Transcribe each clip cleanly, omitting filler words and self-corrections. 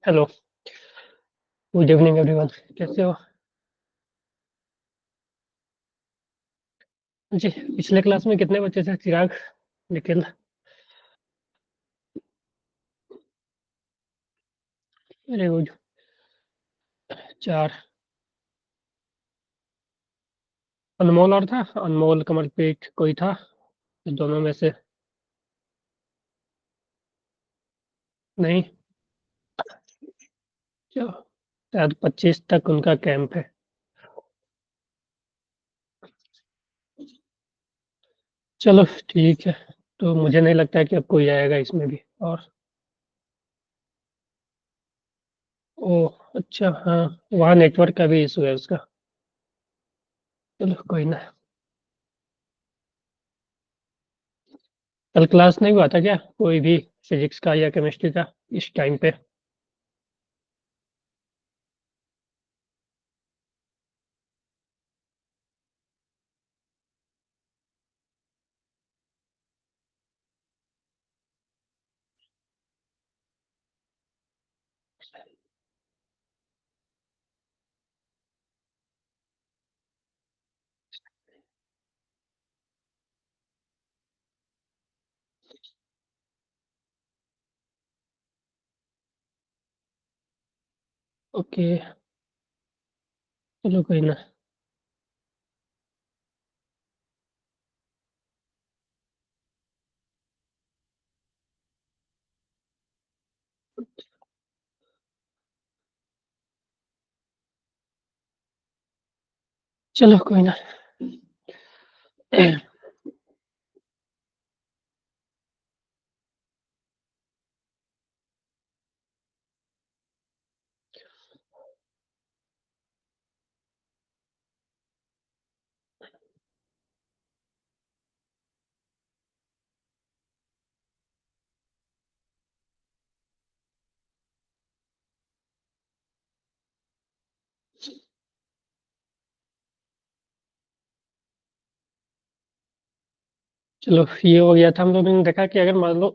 Hello, good evening everyone. कैसे हो? जी, पिछले क्लास में कितने बच्चे थे? चिराग, निखिल? Very good. 4। अनमोल और था? अनमोल, कमलप्रीत, कोई था इस दोनों में से? नहीं? चलो, शायद 25 तक उनका कैंप है। चलो, ठीक है। तो मुझे नहीं लगता है कि अब कोई आएगा इसमें भी। और ओह अच्छा, हाँ। वहाँ नेटवर्क का भी इशू है उसका। चलो, कोई ना। कल क्लास नहीं हुआ था क्या कोई भी, फिजिक्स का या केमिस्ट्री का, इस टाइम पे? ओके, चलो कोई ना। चलो कोई ना। चलो, ये हो गया था। हम लोगों ने देखा कि अगर मान लो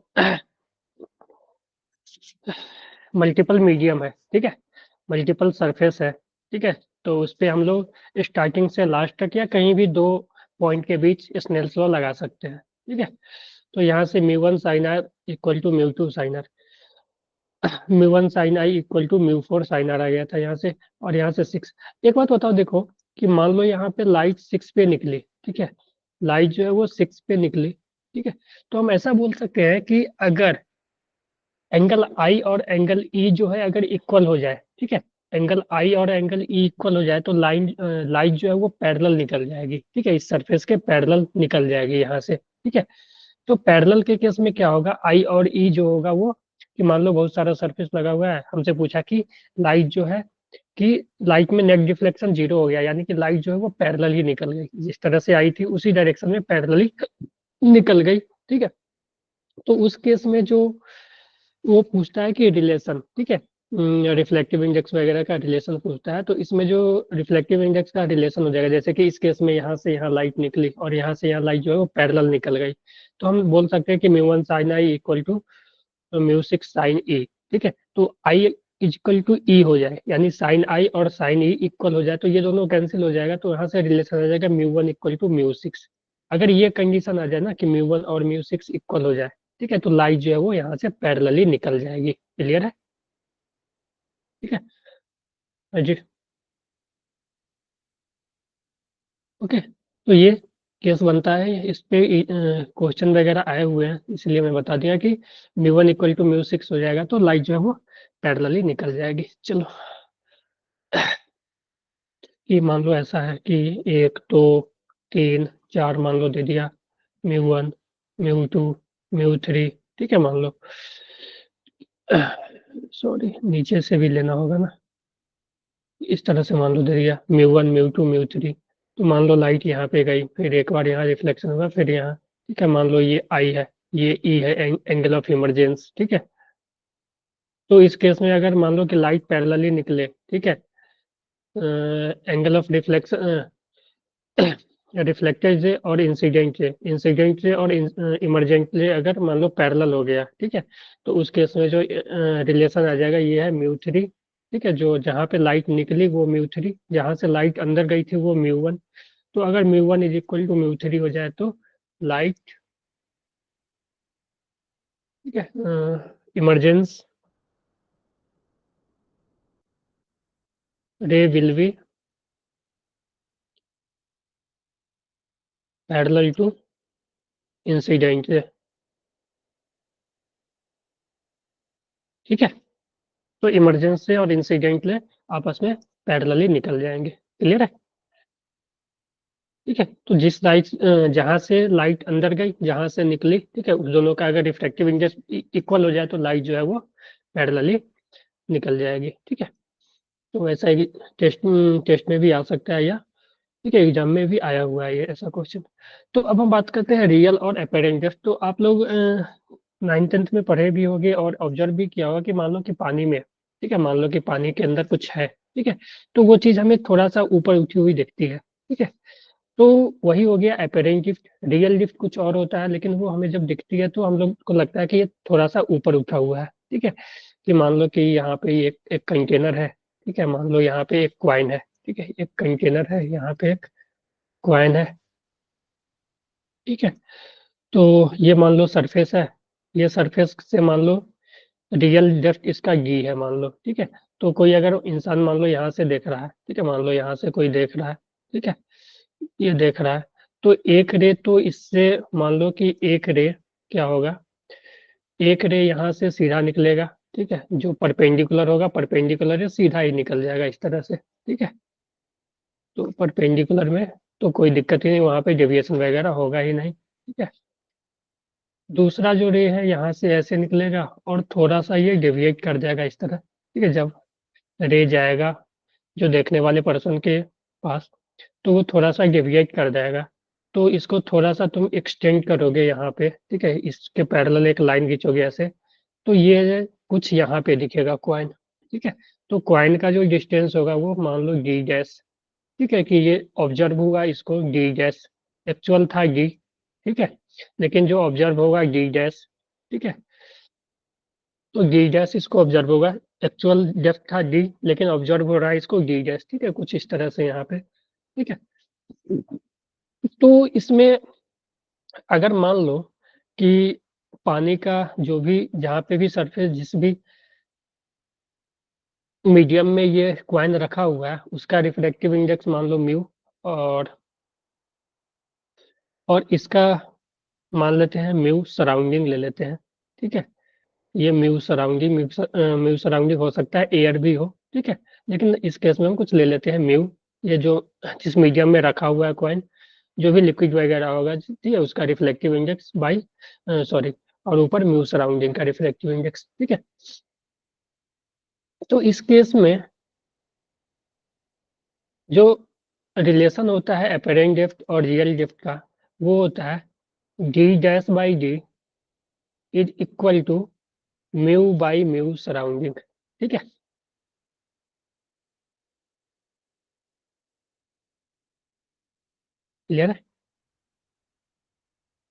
मल्टीपल मीडियम है, ठीक है, मल्टीपल सरफेस है, ठीक है, तो उस पे हम लोग स्टार्टिंग से लास्ट तक या कहीं भी दो पॉइंट के बीच स्नेल्स लॉ लगा सकते हैं, ठीक है। तो यहाँ से mu 1 sine R equal to mu 2 sine R, mu 1 sine I equal to mu 4 sine R आ गया था यहाँ से। और यहाँ से 6। एक बात बताओ, देखो कि मान लो यहाँ पे लाइट 6 पे निकली, ठीक है, लाइट जो है वो 6 पे निकली, ठीक है। तो हम ऐसा बोल सकते हैं कि अगर एंगल आई और एंगल ई जो है अगर इक्वल हो जाए, ठीक है, एंगल आई और एंगल ई इक्वल हो जाए तो लाइन लाइट जो है वो पैरेलल निकल जाएगी, ठीक है, इस सरफेस के पैरेलल निकल जाएगी यहाँ से, ठीक है। तो पैरेलल के केस में क्या होगा, आई और ई जो होगा वो, कि मान लो बहुत सारा सरफेस लगा हुआ है, हमसे पूछा कि लाइट जो है, कि लाइट में नेट डिफ्लेक्शन 0 हो गया, यानी कि लाइट जो है वो पैरेलल ही निकल गई, जिस तरह से आई थी उसी डायरेक्शन में पैरेलल ही निकल गई, ठीक है। तो उस केस में जो वो पूछता है कि रिलेशन, ठीक है, रिफ्लेक्टिव इंडेक्स वगैरह का रिलेशन पूछता है, तो इसमें जो रिफ्लेक्टिव इंडेक्स का रिलेशन हो जाएगा, जैसे कि इस केस में यहाँ से यहाँ लाइट निकली और यहाँ से यहाँ लाइट जो है वो पैरेलल निकल गई, तो हम बोल सकते हैं कि mu 1 sine I equal to mu 6 sine E, ठीक है। तो आई इक्वल टू ई हो जाए, यानी साइन आई और साइन ई इक्वल हो जाए, तो ये दोनों कैंसिल हो जाएगा, तो यहाँ से रिलेशन आ जाएगा म्यू 1 इक्वल टू म्यू 6। अगर ये कंडीशन आ जाए ना कि म्यू 1 और म्यू 6 इक्वल हो जाए, ठीक है, तो लाइट जो है वो यहाँ से पैरेलली निकल जाएगी। क्लियर है? ठीक है। हाँ जी। ओके, तो ये केस बनता है, इस पे क्वेश्चन वगैरह आए हुए हैं, इसलिए मैं बता दिया कि म्यू 1 इक्वल टू म्यू 6 हो जाएगा तो लाइट जो है वो पैरेलली निकल जाएगी। चलो, कि मान लो ऐसा है कि 1 2 3 4 मान लो दे दिया, म्यू 1, म्यू 2, म्यू 3, ठीक है, मान लो सॉरी, नीचे से भी लेना होगा ना, इस तरह से मान लो दे दिया म्यू 1, म्यू 2, म्यू 3, तो मान लो लाइट यहाँ पे गई, फिर एक बार यहाँ रिफ्लेक्शन हुआ, फिर यहाँ, ठीक है, मान लो ये आई है, ये ई है, एंगल ऑफ इमरजेंस, ठीक है। तो इस केस में अगर मान लो कि लाइट पैरेलली निकले, ठीक है, angle of reflection reflected ray और इंसिडेंट रे और इमरजेंट रे अगर मान लो पैरेलल हो गया, ठीक है, तो उस केस में जो रिलेशन आ जाएगा ये है म्यू 3, ठीक है, जो जहाँ पे लाइट निकली वो म्यू 3, जहाँ से लाइट अंदर गई थी वो म्यू 1। तो अगर mu 1 is equal to mu 3 हो जाए तो लाइट, ठीक है, emergence ray will be parallel to incident ray, ठीक है। तो इमरजेंस रे और इंसिडेंट रे आपस में पैरेलली निकल जाएंगे, क्लियर है। ठीक है, तो जिस लाइट, जहां से लाइट अंदर गई जहां से निकली, ठीक है, उस दोनों का अगर रिफ्रैक्टिव इंडेक्स इक्वल हो जाए तो लाइट जो है वो पैरेलली निकल जाएगी, ठीक है। तो ऐसा ही टेस्ट टेस्ट में भी आ सकता है, या ठीक है एग्जाम में भी आया हुआ है ये ऐसा क्वेश्चन। तो अब हम बात करते हैं रियल और अपेरेंट ड्रिफ्ट। तो आप लोग 9th 10th में पढ़े भी होंगे और ऑब्जर्व भी किया होगा कि मान लो कि पानी में, ठीक है, मान लो कि पानी के अंदर कुछ है, ठीक है, तो वो चीज हमें थोड़ा सा ऊपर उठी हुई दिखती है, ठीक है। तो वही हो गया अपेरेंट गिफ्ट। रियल गिफ्ट कुछ और होता है, लेकिन वो हमें जब दिखती है तो हम लोग को लगता है कि ये थोड़ा सा ऊपर उठा हुआ है, ठीक है। कि मान लो कि यहाँ पे एक एक कंटेनर है, ठीक है, मान लो यहाँ पे एक क्वाइन है, ठीक है, एक कंटेनर है, यहाँ पे एक क्वाइन है, ठीक है। तो ये मान लो सरफेस है, ये सरफेस से मान लो रियल डेप्थ इसका डी है मान लो, ठीक है। तो कोई अगर इंसान मान लो यहाँ से देख रहा है, ठीक है, मान लो यहाँ से कोई देख रहा है, ठीक है, ये देख रहा है, तो एक रे तो इससे मान लो कि एक रे क्या होगा, एक रे यहाँ से सीधा निकलेगा, ठीक है, जो परपेंडिकुलर होगा, परपेंडिकुलर है सीधा ही निकल जाएगा इस तरह से, ठीक है। तो परपेंडिकुलर में तो कोई दिक्कत ही नहीं, वहां पे डेविएशन वगैरह होगा ही नहीं, ठीक है। दूसरा जो रे है यहाँ से ऐसे निकलेगा और थोड़ा सा ये डेविएट कर जाएगा इस तरह, ठीक है। जब रे जाएगा जो देखने वाले पर्सन के पास, तो वो थोड़ा सा डेविएट कर जाएगा। तो इसको थोड़ा सा तुम एक्सटेंड करोगे यहाँ पे, ठीक है, इसके पैरेलल एक लाइन खींचोगे ऐसे, तो ये कुछ यहाँ पे दिखेगा क्वाइन, ठीक है। तो क्वाइन का जो डिस्टेंस होगा वो मान लो डी डैश, ठीक है, कि ये ऑब्जर्व हुआ इसको डी डैश, एक्चुअल था डी, ठीक है, लेकिन जो ऑब्जर्व होगा डी डैश, ठीक है। तो डी डैश इसको ऑब्जर्व होगा, एक्चुअल डेप्थ था डी लेकिन ऑब्जर्व हो रहा है इसको डी डैश, ठीक है, कुछ इस तरह से यहाँ पे, ठीक है। तो इसमें अगर मान लो कि पानी का जो भी जहाँ पे भी सरफेस जिस भी मीडियम में ये क्वाइन रखा हुआ है उसका रिफ्रैक्टिव इंडेक्स मान लो म्यू, और इसका मान लेते हैं म्यू सराउंडिंग ले लेते हैं, ठीक है। ये म्यू सराउंडिंग हो सकता है एयर भी हो, ठीक है, लेकिन इस केस में हम कुछ ले लेते हैं म्यू, ये जो जिस मीडियम में रखा हुआ है कॉइन, जो भी लिक्विड वगैरह होगा, ठीक है, उसका रिफ्लेक्टिव इंडेक्स बाई, सॉरी, और ऊपर म्यू सराउंडिंग का रिफ्लेक्टिव इंडेक्स, ठीक है। तो इस केस में जो रिलेशन होता है अपेरेंट डेप्थ और रियल डेप्थ का, वो होता है d dash by d is equal to mu by mu surrounding, ठीक है, क्लियर है।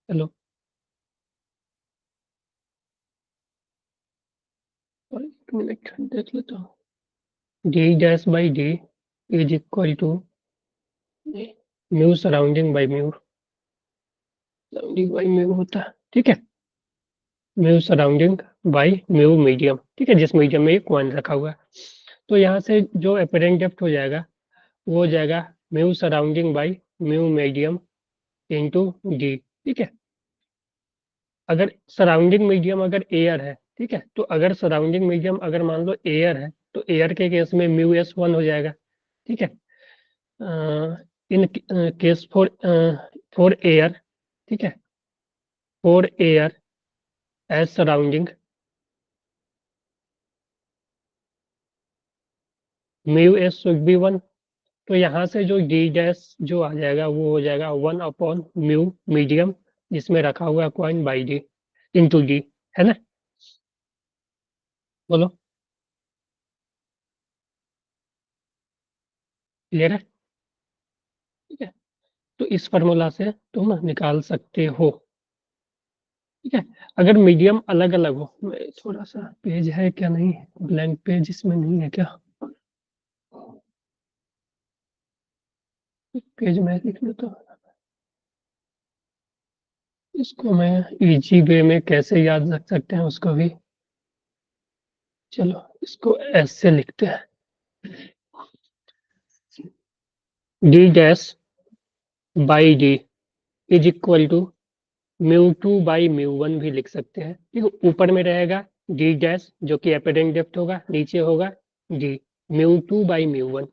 चलो, और एक मिनट देख लेता हूँ। D dash by d is equal to mu surrounding by mu surrounding by mu होता है, ठीक है, mu surrounding by mu medium, ठीक है, जिस मीडियम में ये क्वांट रखा हुआ है। तो यहाँ से जो अपेरेंट डेप्थ हो जाएगा वो हो जाएगा mu surrounding by mu medium into D, ठीक है। अगर सराउंडिंग मीडियम अगर एयर है, ठीक है, तो अगर सराउंडिंग मीडियम अगर मान लो एयर है तो एयर के केस में म्यू S1 हो जाएगा, ठीक है। इन केस फॉर एयर, ठीक है, for air as surrounding mu S should be 1। तो यहाँ से जो डी डैश जो आ जाएगा वो हो जाएगा 1 अपॉन म्यू मीडियम जिसमें रखा हुआ है coin by D into D, है ना। बोलो, क्लियर है, ठीक है। तो इस फार्मूला से तुम निकाल सकते हो। ठीक है, अगर मीडियम अलग अलग हो, थोड़ा सा पेज है क्या, नहीं ब्लैंक पेज इसमें नहीं है क्या, पेज में लिख लेता हूँ। इसको मैं इजी वे में कैसे याद रख सकते हैं उसको भी, चलो इसको ऐसे लिखते हैं, d dash by d is equal to mu two by mu one भी लिख सकते हैं। ठीक है, ऊपर में रहेगा डी डैश जो कि एपेरेंट डेप्थ होगा, नीचे होगा D, mu two by mu one.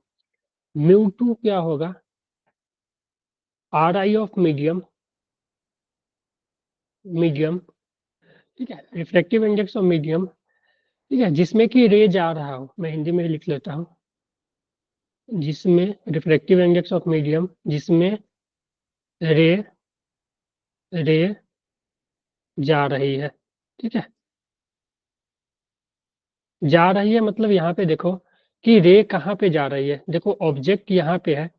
Mu two क्या होगा, are I of medium, medium, ठीक है, रिफ्लेक्टिव इंडेक्स ऑफ मीडियम, ठीक है, जिसमें कि रे जा रहा हो, मैं हिंदी में लिख लेता हूँ, जिसमें रिफ्लेक्टिव इंडेक्स ऑफ मीडियम जिसमें रे रे जा रही है। ठीक है, जा रही है मतलब यहाँ पे देखो कि रे कहाँ पे जा रही है, देखो ऑब्जेक्ट यहाँ पे है,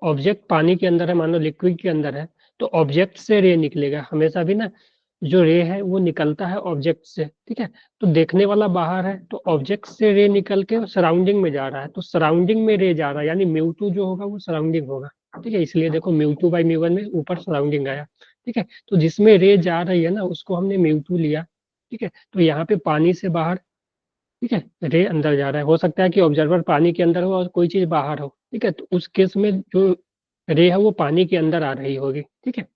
ऑब्जेक्ट पानी के अंदर है, मान लो लिक्विड के अंदर है, तो ऑब्जेक्ट से रे निकलेगा हमेशा भी ना, जो रे है वो निकलता है ऑब्जेक्ट से। ठीक है, तो देखने वाला बाहर है, तो ऑब्जेक्ट से रे निकल के सराउंडिंग में जा रहा है, तो सराउंडिंग में रे जा रहा है, यानी म्यू टू जो होगा वो सराउंडिंग होगा। ठीक है, इसलिए देखो mu two by mu one में ऊपर सराउंडिंग आया। ठीक है, तो जिसमें रे जा रही है ना उसको हमने म्यू टू लिया। ठीक है, तो यहाँ पे पानी से बाहर, ठीक है, रे अंदर जा रहा है, हो सकता है कि ऑब्जर्वर पानी के अंदर हो और कोई चीज बाहर हो। ठीक है, तो उस केस में जो रे है वो पानी के अंदर आ रही होगी। ठीक है,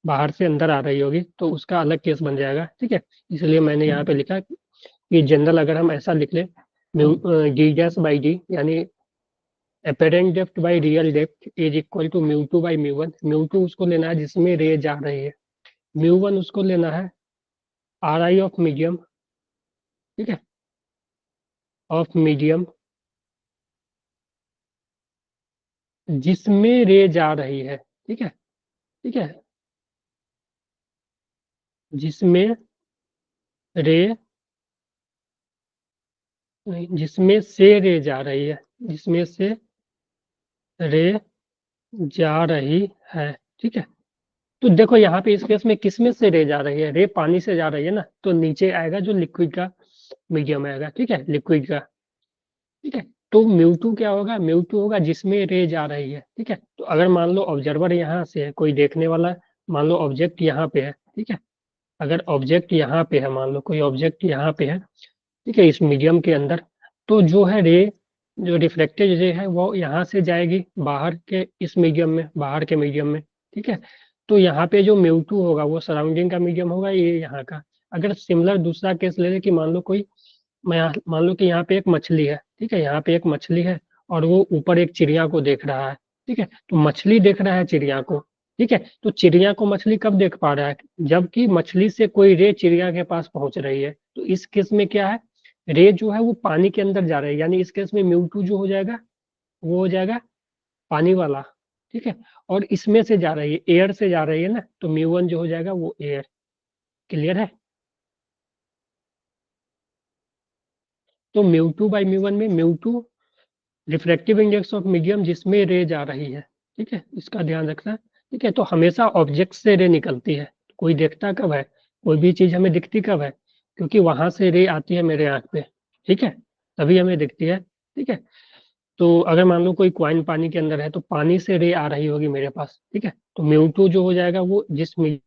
बाहर से अंदर आ रही होगी, तो उसका अलग केस बन जाएगा। ठीक है, इसलिए मैंने यहाँ पे लिखा कि जनरल अगर हम ऐसा लिख लें, डी डैश बाई डी यानी apparent depth by real depth is equal to mu two by mu one. Mu two उसको लेना है जिसमें रे जा रही है, म्यू वन उसको लेना है आर आई ऑफ मीडियम, ठीक है, ऑफ मीडियम जिसमें रे जा रही है। ठीक है, ठीक है, जिसमें रे, नहीं, जिसमें से रे जा रही है, जिसमें से रे जा रही है। ठीक है, तो देखो यहाँ पे इस केस में किसमें से रे जा रही है, रे पानी से जा रही है ना, तो नीचे आएगा जो लिक्विड का मीडियम आएगा। ठीक है, लिक्विड का। ठीक है, तो म्यू टू क्या होगा, म्यू टू होगा जिसमें रे जा रही है। ठीक है, तो अगर मान लो ऑब्जर्वर यहाँ से है, कोई देखने वाला, मान लो ऑब्जेक्ट यहाँ पे है। ठीक है, अगर ऑब्जेक्ट यहाँ पे है, मान लो कोई ऑब्जेक्ट यहाँ पे है, ठीक है, इस मीडियम के अंदर, तो जो है रे, जो रिफ्लेक्टेड रे है वो यहाँ से जाएगी बाहर के इस मीडियम में, बाहर के मीडियम में। ठीक है, तो यहाँ पे जो म्यू टू होगा वो सराउंडिंग का मीडियम होगा, ये यहाँ का। अगर सिमिलर दूसरा केस ले लें कि मान लो कोई, मान लो कि यहाँ पे एक मछली है। ठीक है, यहाँ पे एक मछली है और वो ऊपर एक चिड़िया को देख रहा है। ठीक है, तो मछली देख रहा है चिड़िया को। ठीक है, तो चिड़िया को मछली कब देख पा रहा है, जबकि मछली से कोई रे चिड़िया के पास पहुंच रही है। तो इस केस में क्या है, रे जो है वो पानी के अंदर जा रही है, यानी इस केस में म्यू टू जो हो जाएगा वो हो जाएगा पानी वाला। ठीक है, और इसमें से जा रही है, एयर से जा रही है ना, तो म्यू वन जो हो जाएगा वो एयर। क्लियर है, तो mu two by mu one में mu two refractive index of medium जिसमें रे जा रही है। ठीक है, इसका ध्यान रखना। ठीक है, तो हमेशा ऑब्जेक्ट से रे निकलती है, कोई देखता कब है, कोई भी चीज हमें दिखती कब है, क्योंकि वहां से रे आती है मेरे आंख पे। ठीक है, तभी हमें दिखती है। ठीक है, तो अगर मान लो कोई क्वाइन पानी के अंदर है, तो पानी से रे आ रही होगी मेरे पास। ठीक है, तो म्यू टू जो हो जाएगा वो जिस म्यू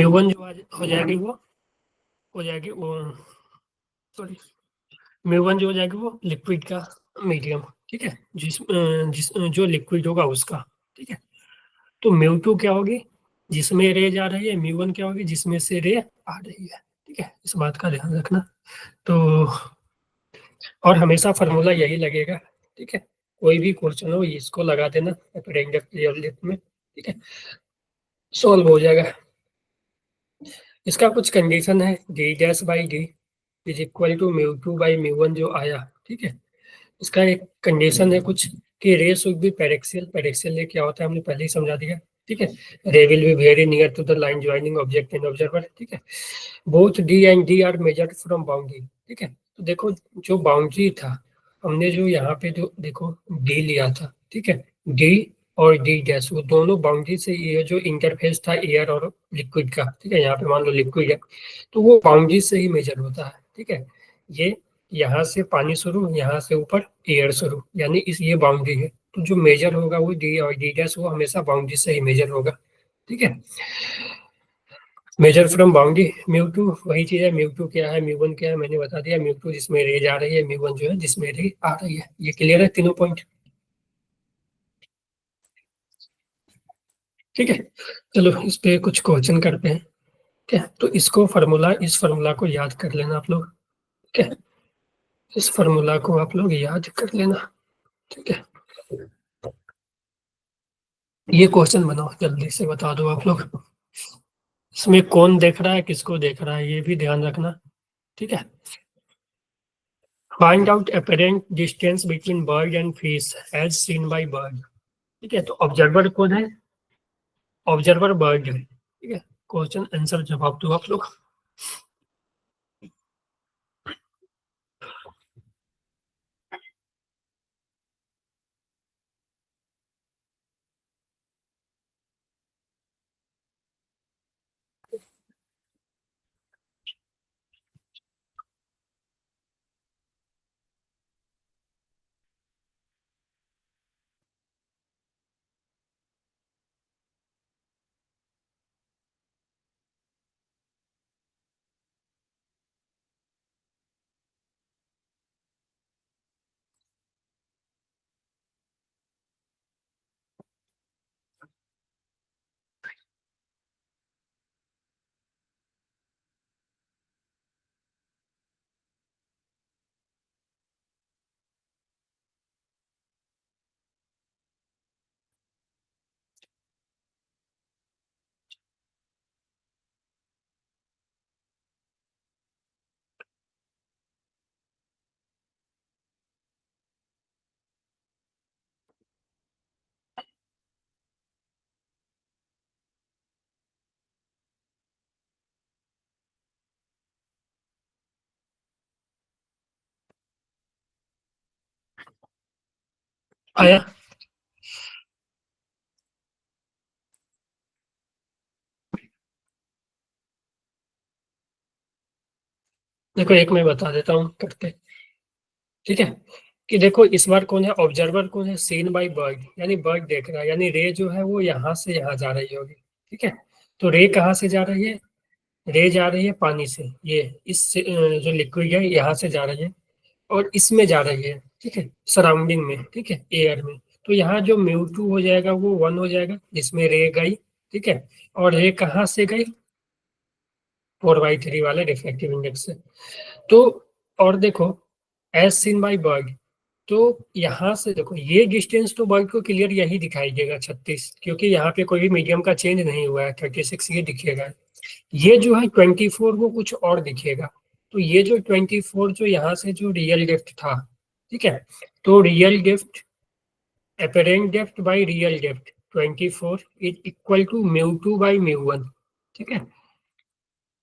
वन जो हो जाएगी वो हो जाएगी वो, सॉरी, म्यू वन जो हो जाएगी वो लिक्विड का मीडियम। ठीक है, जिस जो लिक्विड होगा उसका। ठीक है, तो म्यू टू क्या होगी, जिसमें रे जा रही है, म्यू वन क्या होगी, जिसमें से रे आ रही है। ठीक है, इस बात का ध्यान रखना। तो और हमेशा फार्मूला यही लगेगा। ठीक है, कोई भी क्वेश्चन हो इसको लगा देना अपेरेंट में। ठीक है, सॉल्व हो जाएगा। इसका कुछ कंडीशन है, d dash by d is equal to mu two by mu one जो आया। ठीक है, इसका एक कंडीशन है कुछ कि रे शुड बी पेरेक्सियल। पेरेक्सियल क्या होता है हमने पहले ही समझा दिया। ठीक है। Ray will be very near to the line joining object and observer, ठीक है। Both d and d are measured from boundary, ठीक है। तो देखो, जो बाउंड्री था, हमने जो यहाँ पे जो देखो डी लिया था, ठीक है। डी और डी डैश, वो दोनों बाउंड्री से, ये जो इंटरफेस था एयर और लिक्विड का, ठीक है, यहाँ पे मान लो लिक्विड है, तो वो बाउंड्री से ही मेजर होता है, ठीक है। ये यहाँ से पानी शुरू, यहाँ से ऊपर एयर शुरू, यानी इस ये बाउंड्री है। तो जो मेजर होगा वो डी और डी डैश, वो हमेशा बाउंड्री से ही मेजर होगा, ठीक है। Measure from boundary, mu two वही चीज है। म्यू टू क्या है, म्यू वन क्या है, मैंने बता दिया। म्यू टू जिसमें रेज आ रही है, म्यू वन जो है जिसमें रे आ रही है। ये क्लियर है तीनों पॉइंट? ठीक है। चलो इस पे कुछ क्वेश्चन करते हैं। ठीक है, तो इसको फार्मूला, इस फार्मूला को याद कर लेना आप लोग। ठीक है, इस फार्मूला को आप लोग याद कर लेना। ठीक है, ये क्वेश्चन बनाओ, जल्दी से बता दो आप लोग। इसमें कौन देख रहा है, किसको देख रहा है, ये भी ध्यान रखना। ठीक है। Find out apparent distance between bird and fish as seen by bird. ठीक है, तो ऑब्जर्वर कौन है? ऑब्जर्वर बर्ड है, ठीक है। क्वेश्चन आंसर जवाब दो आप लोग। आया? देखो एक मैं बता देता हूँ करके। ठीक है, कि देखो इस बार कौन है, ऑब्जर्वर कौन है, सीन बाय बर्ड, यानी बर्ड देख रहा है, यानी रे जो है वो यहाँ से यहाँ जा रही होगी। ठीक है, तो रे कहाँ से जा रही है? रे जा रही है पानी से, ये जो लिक्विड है यहाँ से जा रही है, और इसमें जा रही है, ठीक है, सराउंडिंग में, ठीक है, एयर में। तो यहाँ जो म्यू टू हो जाएगा वो वन हो जाएगा, जिसमें रे गई, ठीक है। और रे कहाँ से गई? 4/3 वाले रिफ्लेक्टिव इंडेक्स से। तो और देखो, एज सीन बाई बर्ड, तो यहाँ से देखो ये डिस्टेंस तो बर्ड को क्लियर यही दिखाई देगा 36, क्योंकि यहाँ पे कोई भी मीडियम का चेंज नहीं हुआ है, 36 ये दिखेगा। ये जो है 24 वो कुछ और दिखेगा। तो ये जो 24 जो यहाँ से जो रियल डेप्थ था, ठीक है, तो real depth, apparent depth by real depth 24 is equal to mu two by mu one. ठीक है,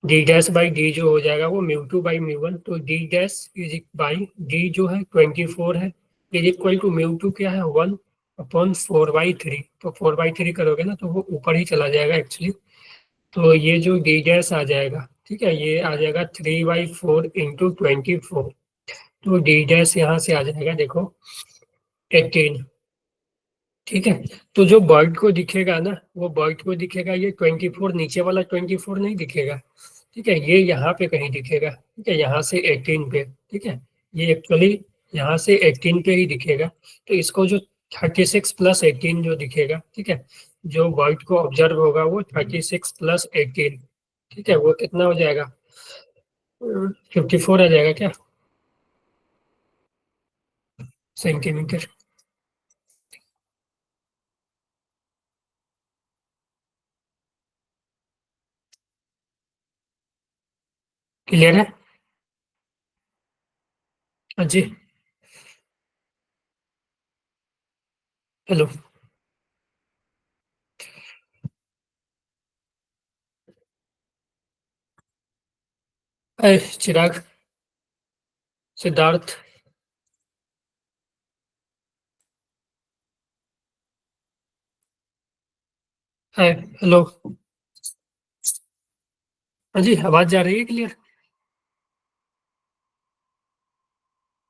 डी डैश बाई डी जो हो जाएगा वो mu two by mu one, तो D dash is by D जो है 24 है, is equal to mu two क्या है, 1/4/3। तो 4/3 करोगे ना तो वो ऊपर ही चला जाएगा एक्चुअली। तो ये जो डी डैश आ जाएगा, ठीक है, ये आ जाएगा 3/4 इंटू 24। तो डी डैश यहाँ से आ जाएगा देखो 18। ठीक है, तो जो बर्ड को दिखेगा ना, वो बर्ड को दिखेगा ये 24, नीचे वाला 24 नहीं दिखेगा। ठीक है, ये यहाँ पे कहीं दिखेगा, ठीक है, यहाँ से 18 पे। ठीक है, ये एक्चुअली यहाँ से 18 पे ही दिखेगा। तो इसको जो 36 प्लस 18 जो दिखेगा, ठीक है, जो बर्ड को ऑब्जर्व होगा वो 36 प्लस 18, ठीक है, वो कितना हो जाएगा? 54 आ जाएगा क्या, सेंटीमीटर? क्लियर है? हाँ जी। हेलो। चिराग, सिद्धार्थ। हेलो। हाँ जी, आवाज जा रही है क्लियर?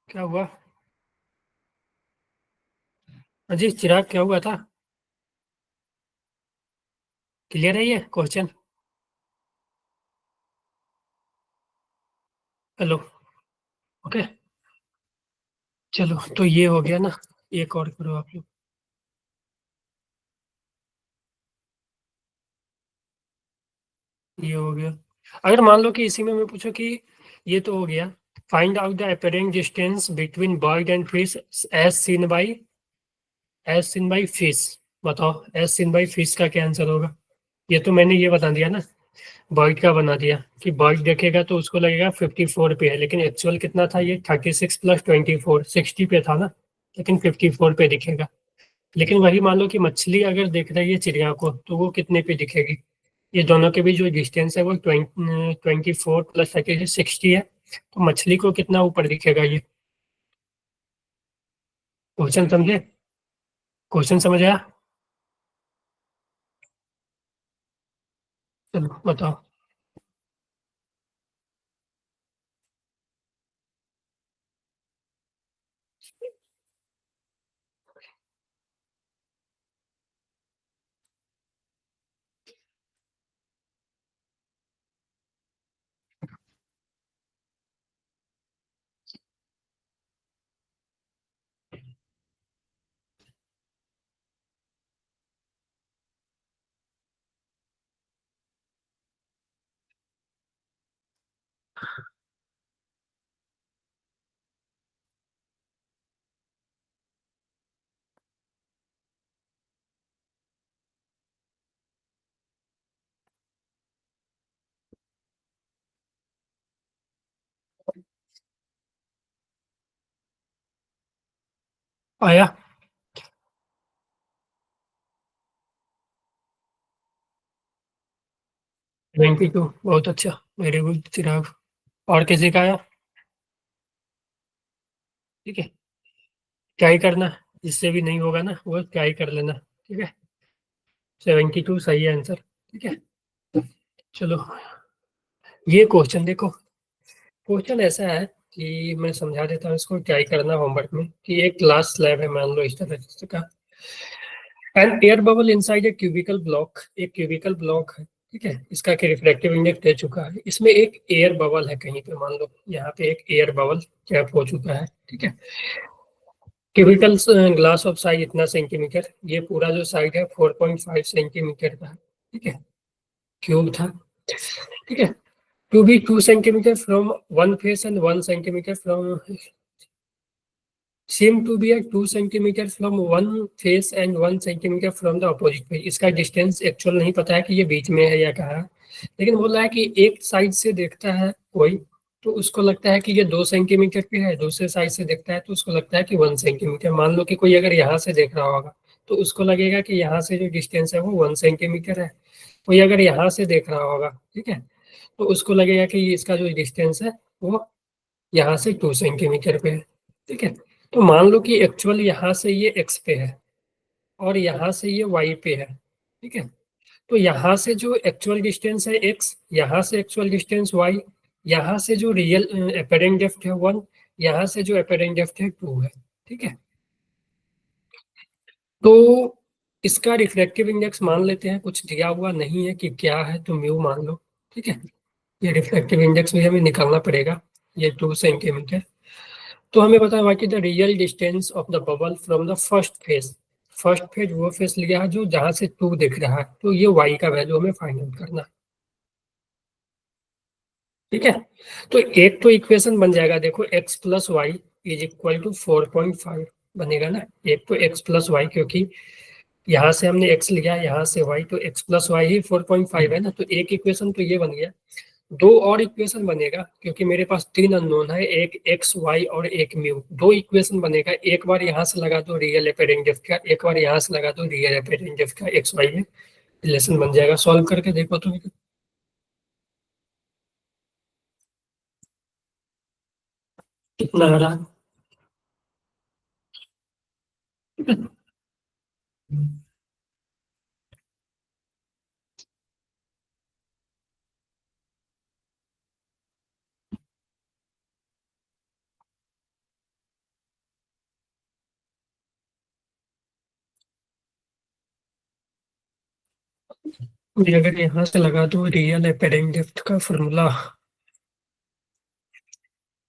क्या हुआ? हाँ जी चिराग, क्या हुआ था? क्लियर है ये क्वेश्चन? हेलो। ओके। चलो तो ये हो गया ना। एक और करो आप लोग। ये हो गया। अगर मान लो कि इसी में मैं पूछूं कि ये तो हो गया, find out the apparent distance between bird and fish as seen by fish. बताओ, एज सीन बाई फिश का क्या आंसर होगा? ये तो मैंने ये बता दिया ना, बर्ड का बना दिया कि बर्ड देखेगा तो उसको लगेगा 54 पे है, लेकिन एक्चुअल कितना था? ये 36 प्लस 24, 60 पे था ना, लेकिन 54 पे दिखेगा। लेकिन वही मान लो कि मछली अगर देख रही है चिड़िया को, तो वो कितने पे दिखेगी? ये दोनों के बीच जो डिस्टेंस है वो 24 प्लस 36, 60 है। तो मछली को कितना ऊपर दिखेगा ये? क्वेश्चन समझे? क्वेश्चन समझ आया? चलो बताओ। आया। 22, बहुत अच्छा। वेरी गुड चिराग। और किसी का आया? ठीक है। क्या ही करना, जिससे भी नहीं होगा ना वो क्या ही कर लेना। ठीक है। 72 सही है आंसर। ठीक है। चलो, ये क्वेश्चन देखो। क्वेश्चन ऐसा है कि मैं समझा देता हूँ इसको, क्या ही करना होमवर्क में, कि एक क्लास स्लैब है मान लो इस तरह का। An air bubble inside a cubical block, एक क्यूबिकल ब्लॉक है। ठीक है, इसका रिफ्रैक्टिव इंडेक्स दे चुका है, इसमें एक एयर बबल है कहीं पे, मान लो यहाँ पे एक एयर बबल कैप हो चुका है। ठीक है। क्यूबिकल ग्लास ऑफ साइज इतना सेंटीमीटर, ये पूरा जो साइड है 4.5 सेंटीमीटर का है। ठीक है, क्यूब था। ठीक है। To be 2 centimetre from one face and 1 centimetre from, same to be at 2 centimetre from one face and 1 centimetre from the opposite face. इसका डिस्टेंस एक्चुअल नहीं पता है कि ये बीच में है या कहाँ है, लेकिन बोल रहा है कि एक साइड से देखता है कोई, तो उसको लगता है कि ये 2 सेंटीमीटर पे है, दूसरे साइड से देखता है तो उसको लगता है कि 1 सेंटीमीटर। मान लो कि कोई अगर यहाँ से देख रहा होगा तो उसको लगेगा कि यहाँ से जो डिस्टेंस है वो 1 सेंटीमीटर है। कोई अगर यहाँ से देख रहा होगा, ठीक है, तो उसको लगेगा कि इसका जो डिस्टेंस है वो यहाँ से 2 सेंटीमीटर पे है। ठीक है। तो मान लो कि एक्चुअल यहाँ से ये एक्स पे है और यहाँ से ये वाई पे है। ठीक है। तो यहाँ से जो एक्चुअल डिस्टेंस है एक्स, यहाँ से एक्चुअल डिस्टेंस वाई, यहाँ से जो रियल अपेरेंट डेप्थ है 1, यहाँ से जो अपेरेंट डेप्थ है 2 है। ठीक है। तो इसका रिफ्लेक्टिव इंडेक्स मान लेते हैं, कुछ दिया हुआ नहीं है कि क्या है, तो म्यू मान लो। ठीक है। ये रिफ्लेक्टिव इंडेक्स भी हमें निकालना पड़ेगा, ये 2 सेंटीमीटर। तो हमें पता हुआ कि the real distance of the bubble from the first phase, first phase वो फेज लिया है जो जहां से 2 दिख रहा है, तो ये y का वैल्यू हमें फाइंड आउट करना है। ठीक है। तो एक तो इक्वेशन बन जाएगा, देखो x plus y is equal to 4.5 बनेगा ना। एक तो x प्लस वाई, क्योंकि यहाँ से हमने x लिया, यहाँ से y, तो x प्लस वाई ही 4.5 है ना, तो एक इक्वेशन तो ये बन गया। दो और इक्वेशन बनेगा, क्योंकि मेरे पास तीन अननोन है, एक एक्स वाई और एक म्यू। दो इक्वेशन बनेगा, एक बार यहाँ से लगा दो रियल एपेरेंट का, एक बार यहाँ से लगा दो रियल एपेरेंट का, एक्स वाई में रिलेशन बन जाएगा। सॉल्व करके देखो तो। कितना आ रहा है? ठीक है। ये अगर यहाँ से लगा दो रियल एपेरेंट डेप्थ का फॉर्मूला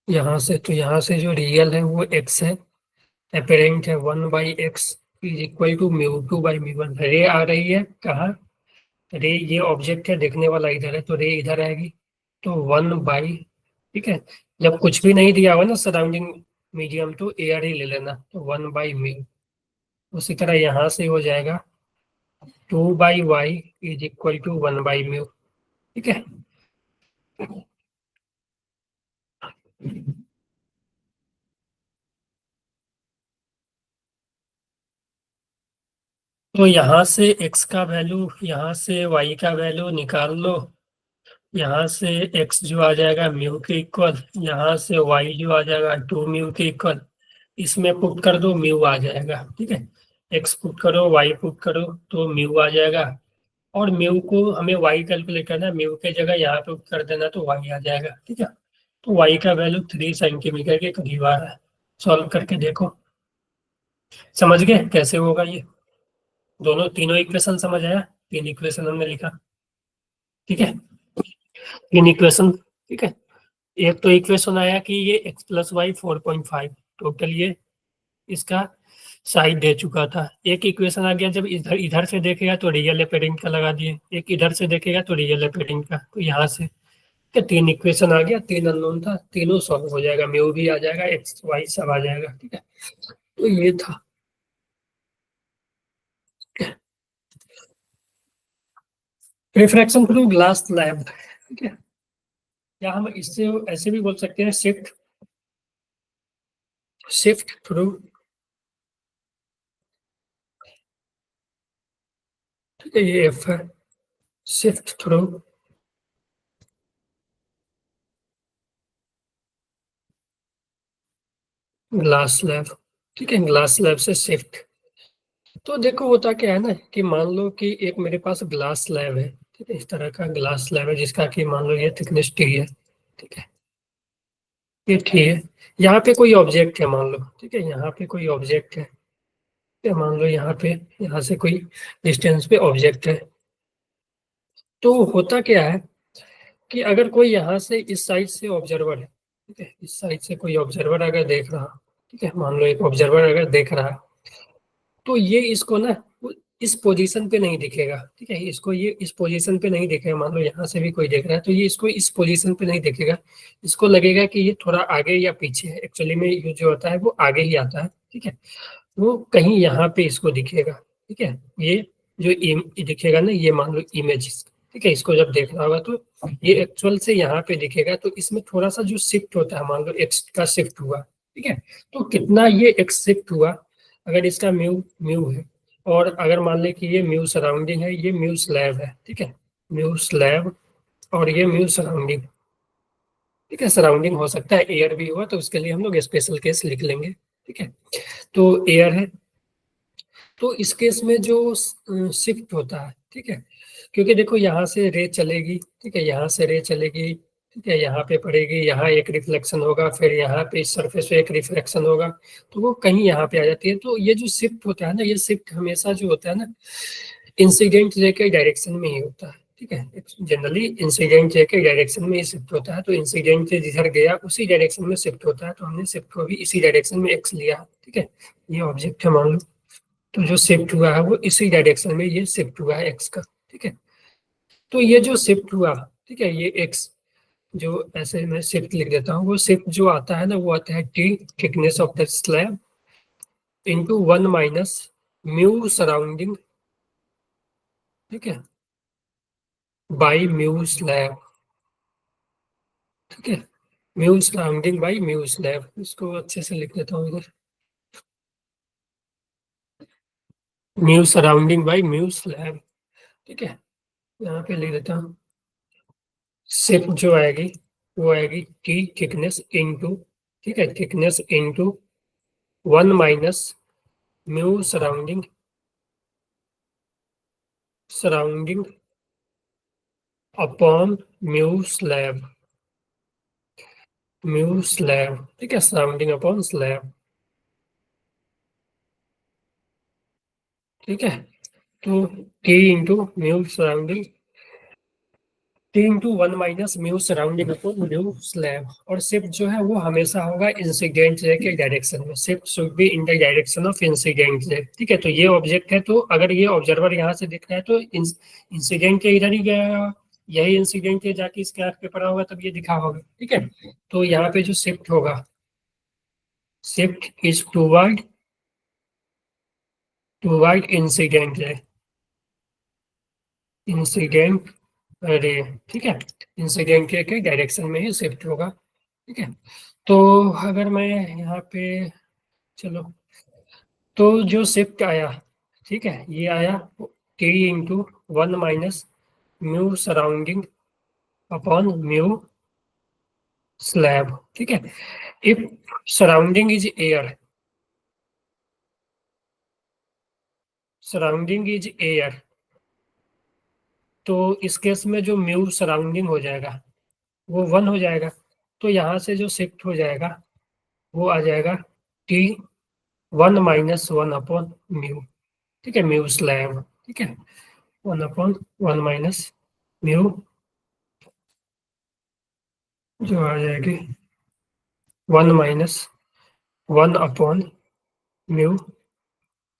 यहाँ से, तो यहाँ से जो रियल है वो एक्स है, एपेरेंट है 1/x इज इक्वल टू μ2/μ1। रे आ रही है कहाँ? रे ये ऑब्जेक्ट है, देखने वाला इधर है, तो रे इधर आएगी। तो 1/, ठीक है। जब कुछ भी नहीं दिया हुआ ना सराउंडिंग मीडियम, तो एयर ही ले लेना, तो 1/μ। उसी तरह यहाँ से हो जाएगा 2/y इज इक्वल टू 1/μ। ठीक है। तो यहाँ से x का वैल्यू, यहाँ से y का वैल्यू निकाल लो। यहाँ से x जो आ जाएगा म्यू के इक्वल, यहाँ से y जो आ जाएगा 2μ के इक्वल। इसमें पुट कर दो, म्यू आ जाएगा। ठीक है। x पुट करो, y पुट करो, तो म्यू आ जाएगा। और म्यू को हमें y कैलकुलेट करना है, म्यू के जगह यहाँ पे पुट कर देना, तो y आ जाएगा। ठीक है। तो y का वैल्यू 3 सेंटीमीटर के करीब आ रहा है। सॉल्व करके देखो। समझ गए कैसे होगा ये? दोनों तीनों इक्वेशन समझ आया? तीन इक्वेशन हमने लिखा। ठीक है। तीन इक्वेशन। ठीक है। एक तो इक्वेशन आया कि ये x+y 4.5 टोटल, ये इसका साइड दे चुका था। एक इक्वेशन आ गया, जब इधर इधर से देखेगा तो रियल एपेरेंट का लगा दिए, एक इधर से देखेगा तो रियल एपेरेंट का, तो यहाँ से क्या तीन इक्वेशन आ गया, तीन अननोन था, तीनों सॉल्व हो जाएगा, म्यू भी आ जाएगा, एक्स वाई सब आ जाएगा। ठीक है। तो ये था। Refraction through glass slab. ठीक है। या हम इससे ऐसे भी बोल सकते हैं, शिफ्ट शिफ्ट थ्रू। ठीक है, ये एफ है। Shift through glass slab. ठीक है, ग्लास स्लैब से शिफ्ट। तो देखो होता क्या है ना, कि मान लो कि एक मेरे पास ग्लास स्लैब है। ठीक है, इस तरह का ग्लास स्लैब है, जिसका कि मान लो ये थिकनेस टी है। ठीक है, ये टी है। यहाँ पे कोई ऑब्जेक्ट है मान लो। ठीक है, यहाँ पे कोई ऑब्जेक्ट है। ठीक है, मान लो यहाँ पे, यहाँ से कोई डिस्टेंस पे ऑब्जेक्ट है। तो होता क्या है कि अगर कोई यहाँ से इस साइड से ऑब्जर्वर है। ठीक है, इस साइड से कोई ऑब्जर्वर अगर देख रहा। ठीक है, मान लो एक ऑब्जर्वर अगर देख रहा, तो ये इसको ना इस पोजीशन पे नहीं दिखेगा। ठीक है, इसको ये इस पोजीशन पे नहीं दिखेगा। मान लो यहाँ से भी कोई देख रहा है, तो ये इसको इस पोजीशन पे नहीं दिखेगा। इसको लगेगा कि ये थोड़ा आगे या पीछे है। एक्चुअली में ये जो होता है वो आगे ही आता है। ठीक है, वो कहीं यहाँ पे इसको दिखेगा। ठीक है, ये जो दिखेगा ना, ये मान लो इमेज। ठीक है, इसको जब देख रहा होगा तो ये एक्चुअल से यहाँ पे दिखेगा। तो इसमें थोड़ा सा जो शिफ्ट होता है, मान लो एक्स का शिफ्ट हुआ। ठीक है, तो कितना ये एक्स शिफ्ट हुआ, अगर इसका म्यू म्यू है, और अगर मान ले कि ये म्यू सराउंडिंग है, ये म्यू स्लैब है। ठीक है, म्यू स्लैब, और ये म्यू सराउंडिंग। ठीक है, सराउंडिंग हो सकता है एयर भी हुआ, तो उसके लिए हम लोग स्पेशल केस लिख लेंगे। ठीक है, तो एयर है। तो इस केस में जो शिफ्ट होता है, ठीक है, क्योंकि देखो यहाँ से रे चलेगी। ठीक है, यहाँ से रे चलेगी। ठीक है, यहाँ पे पड़ेगी, यहाँ एक रिफ्लेक्शन होगा, फिर यहाँ पे इस सरफेस पे एक रिफ्लेक्शन होगा, तो वो कहीं यहाँ पे आ जाती है। तो ये जो शिफ्ट होता है ना, ये शिफ्ट हमेशा जो होता है ना, इंसिडेंट रे के डायरेक्शन में ही होता है। ठीक है, जनरली इंसिडेंट रे के डायरेक्शन में ही शिफ्ट होता है। तो इंसिडेंट से जिधर गया उसी डायरेक्शन में शिफ्ट होता है, तो हमने शिफ्ट को भी इसी डायरेक्शन में एक्स लिया। ठीक है, ये ऑब्जेक्ट है मान लो, तो जो शिफ्ट हुआ है वो इसी डायरेक्शन में ये शिफ्ट हुआ है एक्स का। ठीक है, तो ये जो शिफ्ट हुआ, ठीक है, ये एक्स जो ऐसे मैं शिफ्ट लिख देता हूँ, वो शिफ्ट जो आता है ना, वो आता है T thickness of the slab into 1 - mu surrounding. ठीक है, बाई म्यू स्लैब। ठीक है, mu surrounding by mu slab, इसको अच्छे से लिख देता हूँ इधर, mu surrounding by mu slab. ठीक है, यहाँ पे लिख देता हूँ, शिफ्ट जो आएगी वो आएगी टी थिकनेस इंटू ठीक है, thickness into 1 - mu surrounding upon mu slab, ठीक है, सराउंडिंग अपॉन स्लैब, ठीक है। तो T into mu surrounding, T into 1 - mu surrounding upon mu slab. और शिफ्ट जो है वो हमेशा होगा इंसिडेंट रे के डायरेक्शन में, shift should be in the direction of incident ray, ठीक है। तो ये ऑब्जेक्ट है, तो अगर ये ऑब्जर्वर यहाँ से दिख रहा है तो इंसिडेंट के इधर ही गया, यही इंसिडेंट है जाके इसके आंख पे पड़ा होगा तब ये दिखा होगा, ठीक है। तो यहाँ पे जो शिफ्ट होगा, shift is toward incident ray, incident ray, ठीक है। इंसिडेंट के डायरेक्शन में ही शिफ्ट होगा, ठीक है। तो अगर मैं यहाँ पे, चलो, तो जो शिफ्ट आया, ठीक है, ये आया T into 1 - mu surrounding upon mu slab, ठीक है। If surrounding is air, surrounding is air, तो इस केस में जो म्यू सराउंडिंग हो जाएगा वो 1 हो जाएगा। तो यहाँ से जो शिफ्ट हो जाएगा वो आ जाएगा टी 1 - 1 अपॉन म्यू, ठीक है, म्यू स्लैब, ठीक है, 1/1 - म्यू, जो आ जाएगी 1 - 1 अपॉन म्यू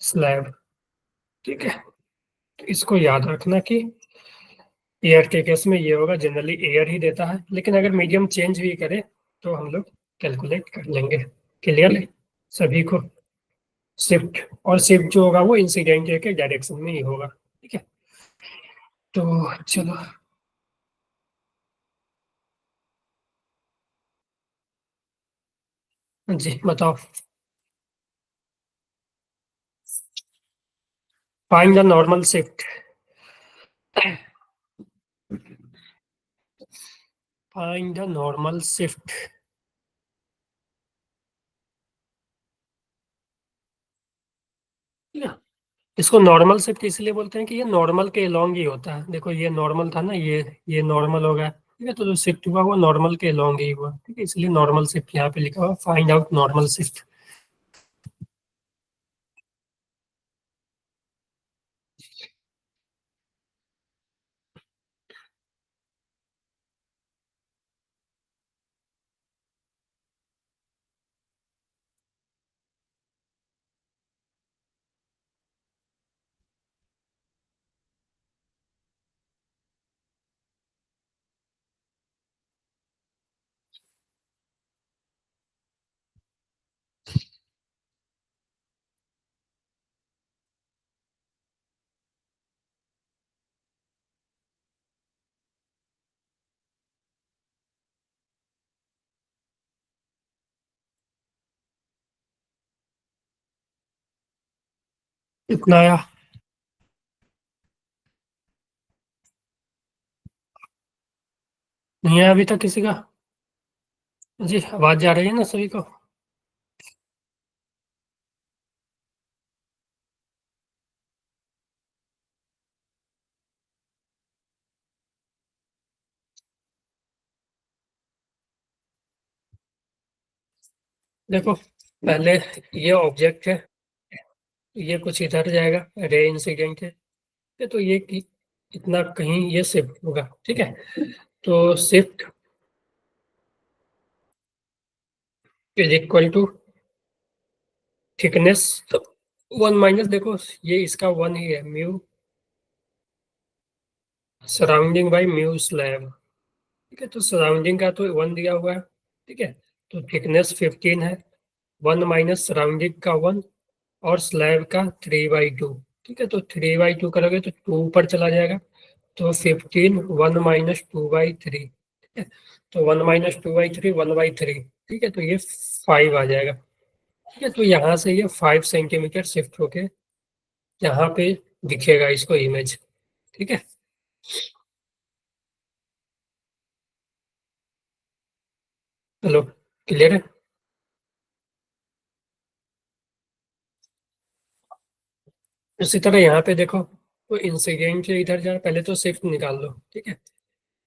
स्लैब, ठीक है। तो इसको याद रखना कि एयर के केस में ये होगा, जनरली एयर ही देता है, लेकिन अगर मीडियम चेंज भी करे तो हम लोग कैलकुलेट कर लेंगे। क्लियर है सभी को? शिफ्ट, और शिफ्ट जो होगा वो इंसिडेंट के डायरेक्शन में ही होगा, ठीक है। तो चलो, जी बताओ। Find the normal shift, find the normal shift. इसको नॉर्मल शिफ्ट इसलिए बोलते हैं कि ये नॉर्मल के अलोंग ही होता है। देखो ये नॉर्मल था ना, ये नॉर्मल हो गया, ठीक है। तो जो शिफ्ट हुआ वो नॉर्मल के अलोंग ही हुआ, ठीक है, इसलिए नॉर्मल शिफ्ट यहाँ पे लिखा हुआ, फाइंड आउट नॉर्मल शिफ्ट। इतना आया? नहीं आया अभी तक किसी का? जी आवाज जा रही है ना सभी को? देखो, पहले ये ऑब्जेक्ट है, ये कुछ इधर जाएगा, रे इंसिडेंट है, तो ये इतना कहीं ये शिफ्ट होगा, ठीक है। तो shift is equal to thickness, तो 1 - देखो ये इसका 1 ही है, mu surrounding by mu slab, ठीक है। तो सराउंडिंग का तो 1 दिया हुआ है, ठीक है। तो थिकनेस 15 है, 1 - सराउंडिंग का 1 और स्लैब का 3/2, ठीक है। तो 3/2 करोगे तो 2 ऊपर चला जाएगा, तो 15 1 - 2/3, ठीक है। तो 1 - 2/3 1/3, ठीक है। तो ये 5 आ जाएगा, ठीक है। तो यहाँ से ये 5 सेंटीमीटर शिफ्ट होके यहाँ पे दिखेगा इसको इमेज, ठीक है। चलो, क्लियर है? इसी तरह यहाँ पे देखो, तो इंसिडेंट से इधर जा, पहले तो शिफ्ट निकाल लो, ठीक है।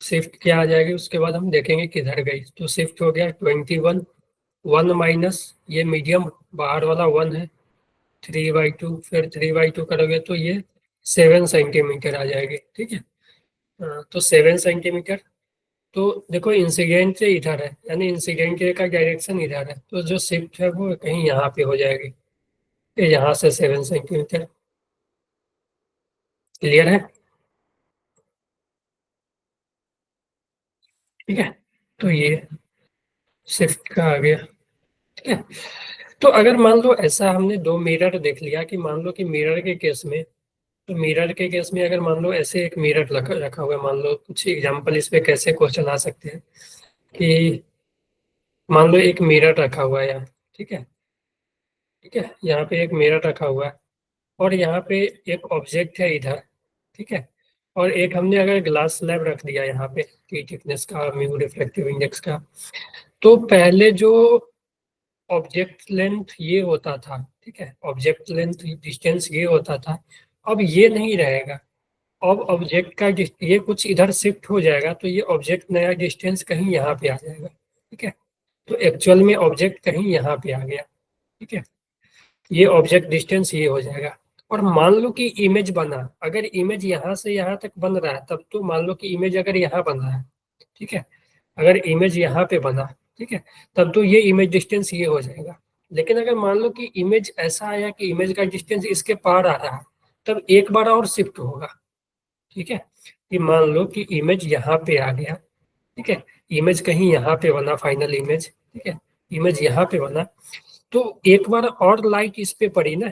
शिफ्ट क्या आ जाएगी, उसके बाद हम देखेंगे किधर गई। तो शिफ्ट हो गया 21, 1 माइनस ये मीडियम बाहर वाला 1 है, 3/2, फिर 3/2 करोगे तो ये 7 सेंटीमीटर आ जाएगी, ठीक है। तो 7 सेंटीमीटर। तो देखो इंसिडेंट से इधर है, यानी इंसिडेंट का डायरेक्शन इधर है, तो जो शिफ्ट है वो कहीं यहाँ पे हो जाएगी, ये यहाँ से 7 सेंटीमीटर। क्लियर है? ठीक है, तो ये शिफ्ट का आ गया, ठीक है। तो अगर मान लो ऐसा हमने दो मिरर देख लिया, कि मान लो कि मिरर के केस में, तो मिरर के केस में अगर मान लो ऐसे एक मिरर रखा रखा हुआ है, मान लो कुछ एग्जांपल इस पे कैसे क्वेश्चन आ सकते हैं, कि मान लो एक मिरर रखा हुआ है यहाँ, ठीक है। ठीक है, यहाँ पे एक मिरर रखा हुआ है, और यहाँ पे एक ऑब्जेक्ट है इधर, ठीक है। और एक हमने अगर ग्लास स्लैब रख दिया यहाँ पे, की थिकनेस का, म्यू रिफ्रैक्टिव इंडेक्स का, तो पहले जो ऑब्जेक्ट लेंथ ये होता था, ठीक है, ऑब्जेक्ट लेंथ डिस्टेंस ये होता था, अब ये नहीं रहेगा। अब ऑब्जेक्ट का ये कुछ इधर शिफ्ट हो जाएगा, तो ये ऑब्जेक्ट नया डिस्टेंस कहीं यहाँ पे आ जाएगा, ठीक है। तो एक्चुअल में ऑब्जेक्ट कहीं यहाँ पे आ गया, ठीक है। ये ऑब्जेक्ट डिस्टेंस ये हो जाएगा। और मान लो कि इमेज बना, अगर इमेज यहाँ से यहाँ तक बन रहा है, तब तो मान लो कि इमेज अगर यहाँ बन रहा है, ठीक है, अगर इमेज यहाँ पे बना, ठीक है, तब तो ये इमेज डिस्टेंस ये हो जाएगा। लेकिन अगर मान लो कि इमेज ऐसा आया कि इमेज का डिस्टेंस इसके पार आ रहा है, तब एक बार और शिफ्ट होगा, ठीक है। कि मान लो कि इमेज यहाँ पे आ गया, ठीक है, इमेज कहीं यहाँ पे बना, फाइनल इमेज, ठीक है, इमेज यहाँ पे बना, तो एक बार और लाइट इस पे पड़ी ना,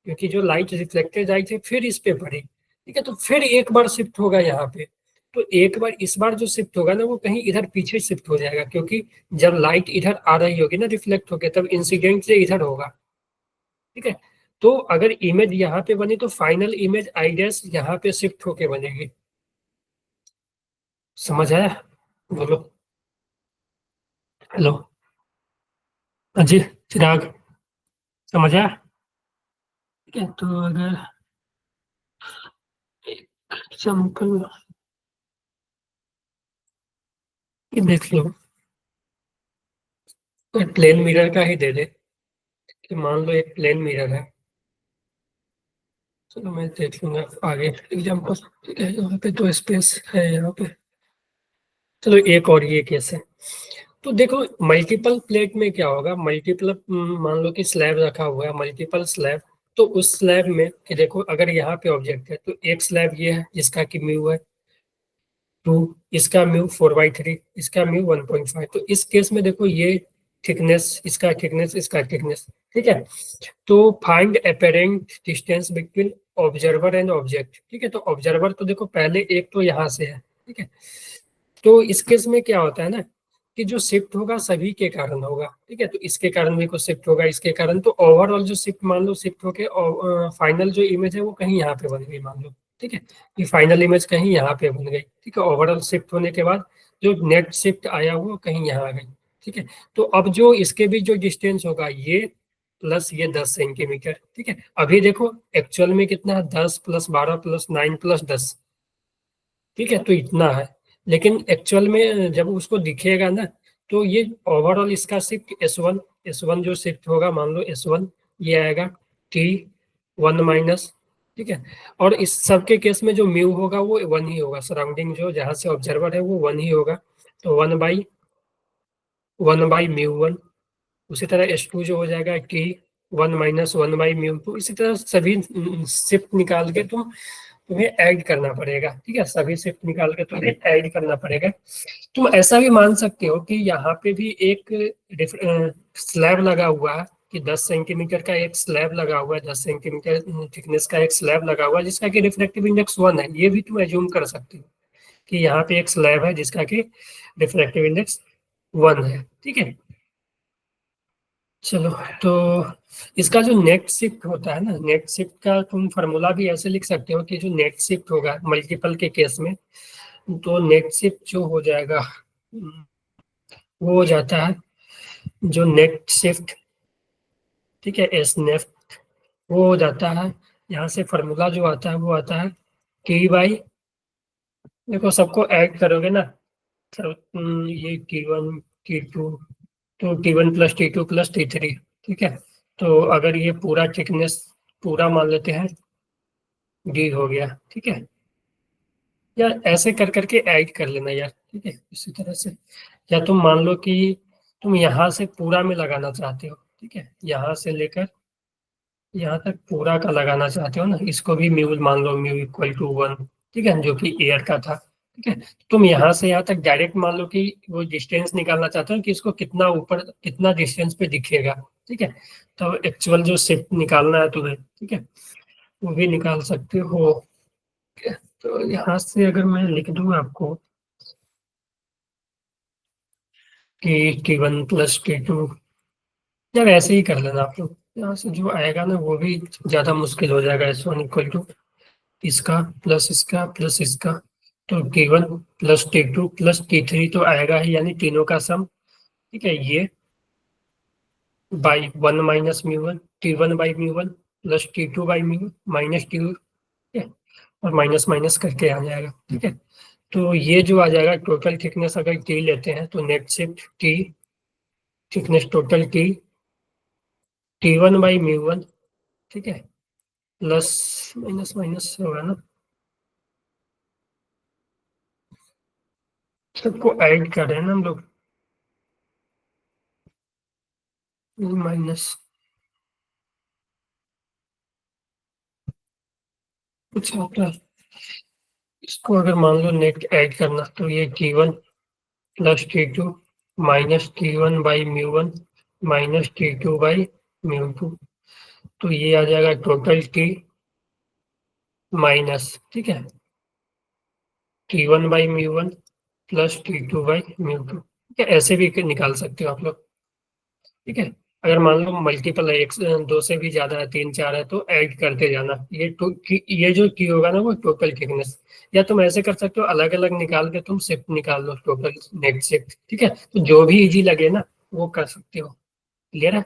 क्योंकि जो लाइट रिफ्लेक्टेड आई थी फिर इस पे पड़ी, ठीक है, तो फिर एक बार शिफ्ट होगा यहाँ पे। तो एक बार, इस बार जो शिफ्ट होगा ना, वो कहीं इधर पीछे शिफ्ट हो जाएगा, क्योंकि जब लाइट इधर आ रही होगी ना रिफ्लेक्ट होके, तब इंसिडेंट से इधर होगा, ठीक है। तो अगर इमेज यहाँ पे बनी, तो फाइनल इमेज आई डैश यहाँ पे शिफ्ट होके बनेगी। समझ आया? बोलो। हेलो। हाँ जी। चिराग, समझ आया? ठीक है, तो अगर एग्जाम्पल ये देख लो, कोई प्लेन मिरर का ही दे दे, कि मान लो एक प्लेन मिरर है। चलो मैं देख लूंगा आगे एग्जाम्पल, ठीक है, यहाँ पे तो स्पेस है यहाँ पे। चलो एक और ये केस है। तो देखो मल्टीपल प्लेट में क्या होगा, मल्टीपल, मान लो कि स्लैब रखा हुआ है, मल्टीपल स्लैब। तो उस स्लैब में कि देखो, अगर यहाँ पे ऑब्जेक्ट है, तो एक स्लैब ये है जिसका कि म्यू है 2, इसका म्यू 4/3, इसका म्यू 1.5। तो इस केस में देखो, ये थिकनेस, इसका थिकनेस, इसका थिकनेस, ठीक है। तो find apparent distance between observer and object, ठीक है। तो ऑब्जर्वर तो देखो पहले एक तो यहाँ से है, ठीक है। तो इस केस में क्या होता है ना, कि जो शिफ्ट होगा सभी के कारण होगा, ठीक है। तो इसके कारण भी कुछ शिफ्ट होगा, इसके कारण, तो ओवरऑल जो शिफ्ट, मान लो शिफ्ट होके फाइनल जो इमेज है वो कहीं यहाँ पे बन गई, मान लो, ठीक है। ये फाइनल इमेज कहीं यहाँ पे बन गई, ठीक है। ओवरऑल शिफ्ट होने के बाद जो नेट शिफ्ट आया वो कहीं यहाँ आ गई, ठीक है। तो अब जो इसके बीच जो डिस्टेंस होगा, ये प्लस ये 10 सेंटीमीटर, ठीक है। अभी देखो एक्चुअल में कितना, 10 + 12 + 9 + 10, ठीक है, तो इतना है। लेकिन एक्चुअल में जब उसको दिखेगा ना, तो ये ओवरऑल इसका शिफ्ट S1 जो शिफ्ट होगा, मान लो S1 ये आएगा T1 माइनस, ठीक है। और इस सब के केस में जो म्यू होगा वो 1 ही होगा, सराउंडिंग जो जहाँ से ऑब्जर्वर है वो 1 ही होगा। तो 1/1/μ1। उसी तरह S2 जो हो जाएगा T1 - 1/μ2। इसी तरह सभी शिफ्ट निकाल के तुम्हें ऐड करना पड़ेगा, ठीक है। सभी शिफ्ट निकाल के तुम्हें ऐड करना पड़ेगा। तुम ऐसा भी मान सकते हो कि यहाँ पे भी एक स्लैब लगा हुआ है, कि 10 सेंटीमीटर का एक स्लैब लगा हुआ है, 10 सेंटीमीटर थिकनेस का एक स्लैब लगा हुआ है, जिसका कि रिफ्रैक्टिव इंडेक्स 1 है। ये भी तुम एज्यूम कर सकते हो कि यहाँ पे एक स्लैब है जिसका कि रिफ्रैक्टिव इंडेक्स 1 है, ठीक है। चलो, तो इसका जो नेट शिफ्ट होता है ना, नेट शिफ्ट का तुम फार्मूला भी ऐसे लिख सकते हो, कि जो नेट शिफ्ट होगा मल्टीपल के केस में, तो नेट शिफ्ट जो हो जाएगा, वो हो जाता है, जो नेट शिफ्ट, ठीक है, एस नेट, वो हो जाता है यहाँ से फार्मूला जो आता है वो आता है टी बाई, देखो सबको ऐड करोगे ना, तो ये T1 T2, तो T1 plus T2 plus T3, ठीक है। तो अगर ये पूरा थिकनेस पूरा मान लेते हैं डी हो गया, ठीक है। या ऐसे कर करके ऐड कर लेना यार, ठीक है, इसी तरह से। या तुम मान लो कि तुम यहाँ से पूरा में लगाना चाहते हो, ठीक है, यहाँ से लेकर यहाँ तक पूरा का लगाना चाहते हो ना, इसको भी म्यू मान लो, म्यू इक्वल टू 1, ठीक है, जो कि एयर का था, ठीक है। तुम यहाँ से यहाँ तक डायरेक्ट मान लो कि वो डिस्टेंस निकालना चाहते हो कि इसको कितना ऊपर कितना डिस्टेंस पे दिखेगा, ठीक है। तो एक्चुअल जो शिफ्ट निकालना है तुम्हें, ठीक है, वो भी निकाल सकते हो, ठीक है। तो यहाँ से अगर मैं लिख दूँ आपको कि T1 प्लस T2, यार ऐसे ही कर लेना आप लोग, यहाँ से जो आएगा ना वो भी ज्यादा मुश्किल हो जाएगा। S1 इक्वल टू इसका प्लस इसका प्लस इसका, तो T1 plus T2 plus T3 तो आएगा ही, यानी तीनों का सम, ठीक है, ये by 1 - μ1, T1 by μ1 plus T2 by μ minus T, ठीक है, और माइनस माइनस करके आ जाएगा, ठीक है। तो ये जो आ जाएगा टोटल थिकनेस, अगर T लेते हैं तो net shift T, thickness total T1 by μ1, ठीक है, प्लस माइनस माइनस होगा ना, सबको ऐड कर रहे हैं ना हम लोग, माइनस कुछ होता है। इसको अगर मान लो नेट ऐड करना, तो ये T1 plus T2 minus T1 by μ1 minus T2 by μ2, तो ये आ जाएगा टोटल T माइनस, ठीक है, T1 by μ1 plus T2 by μ2, ठीक है, ऐसे भी निकाल सकते हो आप लोग, ठीक है। अगर मान लो मल्टीपल है, एक दो से भी ज्यादा है, तीन चार है, तो ऐड करते जाना, ये जो टी होगा ना वो टोटल थिकनेस। या तुम ऐसे कर सकते हो, अलग अलग निकाल के तुम शिफ्ट निकाल लो, टोटल नेट शिफ्ट, ठीक है, तो जो भी इजी लगे ना वो कर सकते हो। क्लियर है?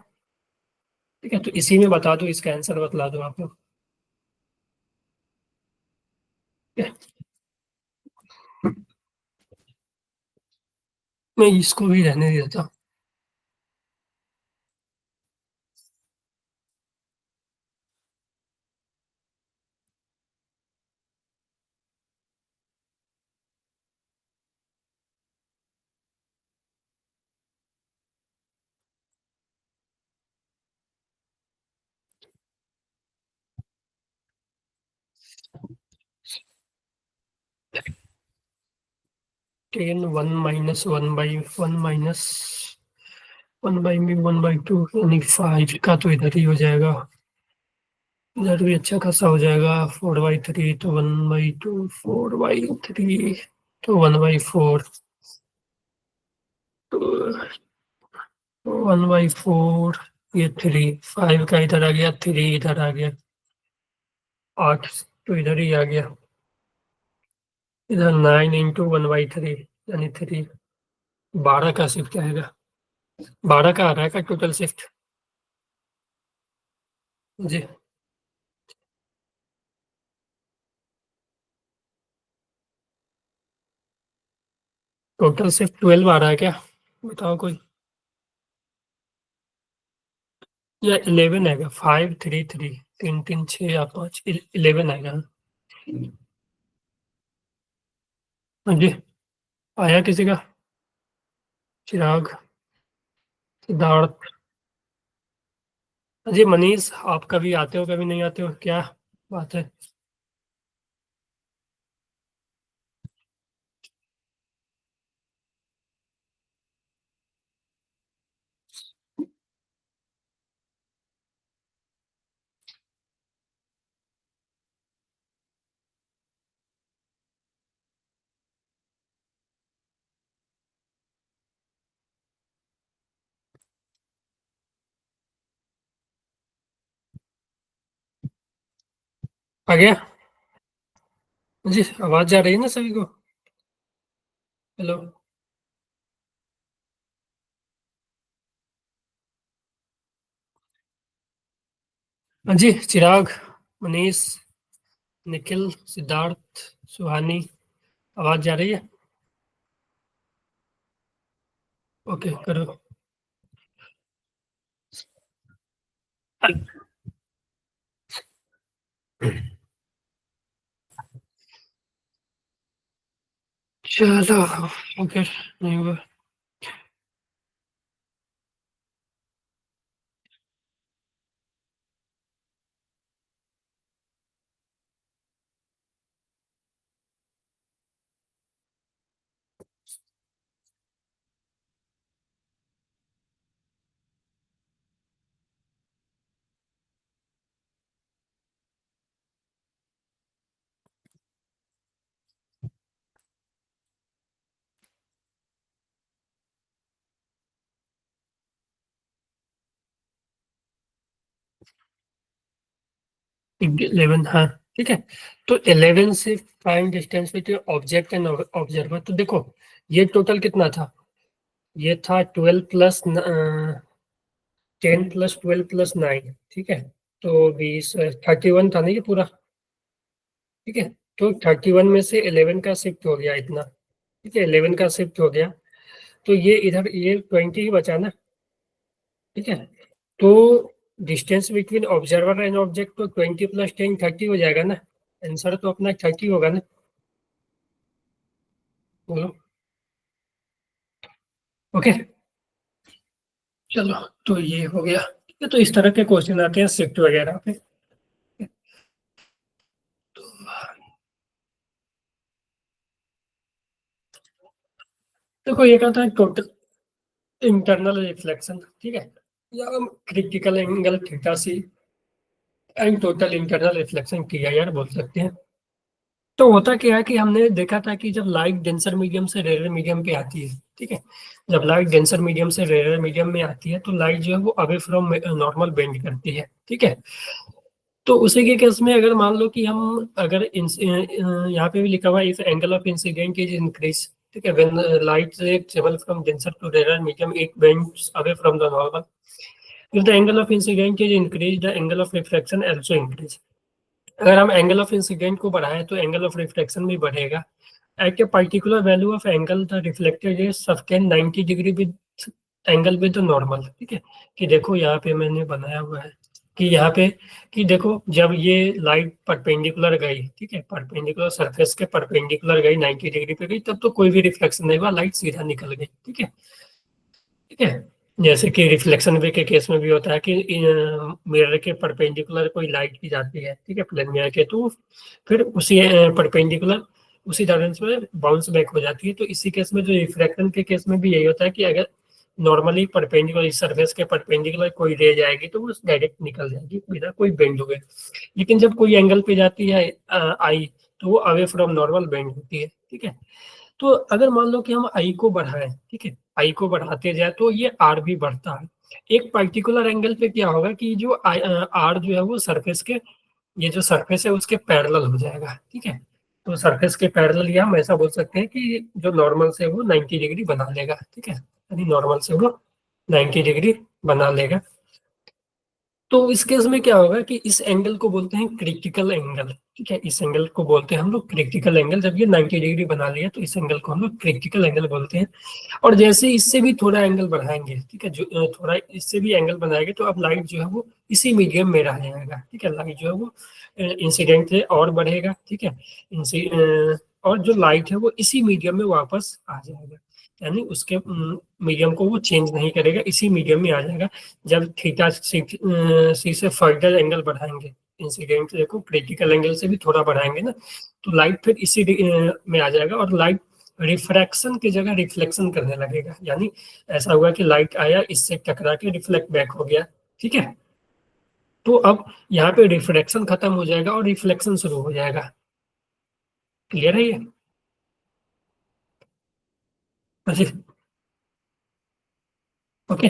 ठीक है, तो इसी में बता दो, इसका आंसर बतला दो आप लोग, ठीक है? मैं इसको भी रहने देता हूँ। 10 1 - 1 बाई 1 - 1 बाई 2 यानी 5 का तो इधर ही हो जाएगा, इधर भी अच्छा खासा हो जाएगा। 4/3 तो 1/2, 4/3 तो 1/4, तो 1/4, ये 3, 5 का इधर आ गया, 3 इधर आ गया, 8 तो इधर ही आ गया, इधर 9 × 1/3 यानी 3, 12 का शिफ्ट आएगा, 12 का आ रहा है का टोटल शिफ्ट जी। टोटल शिफ्ट 12 आ रहा है क्या? बताओ कोई। या 11 आएगा, 5 3 3, 3 3 6 या 5, 11 आएगा। हाँ जी, आया किसी का? चिराग, सिद्धार्थ, हाँ जी, मनीष, आप कभी आते हो कभी नहीं आते हो, क्या बात है? आ गया? हाँ जी, आवाज जा रही है ना सभी को? हेलो? हाँ जी, चिराग, मनीष, निखिल, सिद्धार्थ, सुहानी, आवाज जा रही है? ओके करो। चलो, ओके नहीं हुआ। इलेवन, हाँ ठीक है। तो 11 से find distance between object and observer. तो देखो, ये टोटल कितना था? ये था 12 प्लस 10 प्लस 12 प्लस 9, ठीक है। तो 20, 31 था ना ये पूरा, ठीक है। तो 31 में से 11 का शिफ्ट हो गया इतना, ठीक है, 11 का शिफ्ट हो गया। तो ये इधर ये 20 ही बचा ना, ठीक है। तो distance between observer and object तो 20 प्लस 10 30 हो जाएगा ना। आंसर तो अपना 30 होगा ना। बोलो। ओके, चलो, तो ये हो गया, ठीक है। तो इस तरह के क्वेश्चन आते हैं शिफ्ट वगैरह पे। तो देखो, ये कहता है टोटल इंटरनल रिफ्लेक्शन, ठीक है, या हम critical angle theta c and total internal reflection TIR बोल सकते हैं। तो होता क्या है कि हमने देखा था कि जब लाइट डेंसर मीडियम से रेयर मीडियम पे आती है, ठीक है, जब लाइट डेंसर मीडियम से रेयर मीडियम में आती है तो लाइट जो है वो अवे फ्रॉम नॉर्मल बेंड करती है, ठीक है। तो उसी के केस में अगर मान लो कि हम अगर यहाँ पे भी लिखा हुआ है if angle of incident is increase, ठीक है, when light ray travel from denser to rare medium it bends away from the normal. If the angle of incident is increase the angle of reflection also increase. अगर हम angle of incident को बढ़ाएं तो angle of reflection भी बढ़ेगा। At a particular value of angle the reflected rays subtend 90 degree with angle with normal, ठीक है। कि देखो यहाँ पे मैंने बनाया हुआ है कि यहाँ पे कि देखो जब ये लाइट परपेंडिकुलर गई, ठीक है, परपेंडिकुलर सरफेस के परपेंडिकुलर गई 90 डिग्री पे गई, तब तो कोई भी रिफ्लेक्शन नहीं हुआ, लाइट सीधा निकल गई, ठीक है, ठीक है। जैसे कि रिफ्लेक्शन वे के केस में भी होता है कि मिरर के परपेंडिकुलर कोई लाइट की जाती है, ठीक है, प्लेन में आके, तो फिर उसी परपेंडिकुलर उसी डायरेक्शन में बाउंस बैक हो जाती है। तो इसी केस में जो रिफ्रैक्शन के केस में भी यही होता है कि अगर नॉर्मली परपेंडिकुलर सरफेस के परपेंडिकुलर कोई रे जाएगी तो वो डायरेक्ट निकल जाएगी बिना कोई बेंड हुए। लेकिन जब कोई एंगल पे जाती है आई, तो वो अवे फ्रॉम नॉर्मल बेंड होती है, ठीक है। तो अगर मान लो कि हम आई को बढ़ाएं, ठीक है, आई को बढ़ाते जाए तो ये आर भी बढ़ता है। एक पर्टिकुलर एंगल पे क्या होगा कि जो आर जो है वो सरफेस के, ये जो सरफेस है उसके पैरेलल हो जाएगा, ठीक है। तो सरफेस के पैरेलल या हम ऐसा बोल सकते हैं कि जो नॉर्मल से वो 90 डिग्री बना लेगा, ठीक है, यानी नॉर्मल से वो 90 डिग्री बना लेगा। तो इस केस में क्या होगा कि इस एंगल को बोलते हैं क्रिटिकल एंगल, ठीक है, इस एंगल को बोलते हैं हम लोग क्रिटिकल एंगल। जब ये 90 डिग्री बना लिया तो इस एंगल को हम लोग क्रिटिकल एंगल बोलते हैं। और जैसे इससे भी थोड़ा एंगल बढ़ाएंगे, ठीक है, जो थोड़ा इससे भी एंगल बनाएंगे तो अब लाइट जो है वो इसी मीडियम में रह जाएगा, ठीक है, लाइट जो है वो इंसिडेंट से और बढ़ेगा, ठीक है, और जो लाइट है वो इसी मीडियम में वापस आ जाएगा, यानी उसके मीडियम को वो चेंज नहीं करेगा, इसी मीडियम में आ जाएगा। जब थीटा सी से फर्दर एंगल बढ़ाएंगे, इंसिडेंट देखो क्रिटिकल एंगल से भी थोड़ा बढ़ाएंगे ना, तो लाइट फिर इसी में आ जाएगा और लाइट रिफ्रैक्शन की जगह रिफ्लेक्शन करने लगेगा। यानी ऐसा हुआ कि लाइट आया, इससे टकरा के रिफ्लेक्ट बैक हो गया, ठीक है। तो अब यहाँ पे रिफ्रैक्शन खत्म हो जाएगा और रिफ्लेक्शन शुरू हो जाएगा। क्लियर है ये? ओके।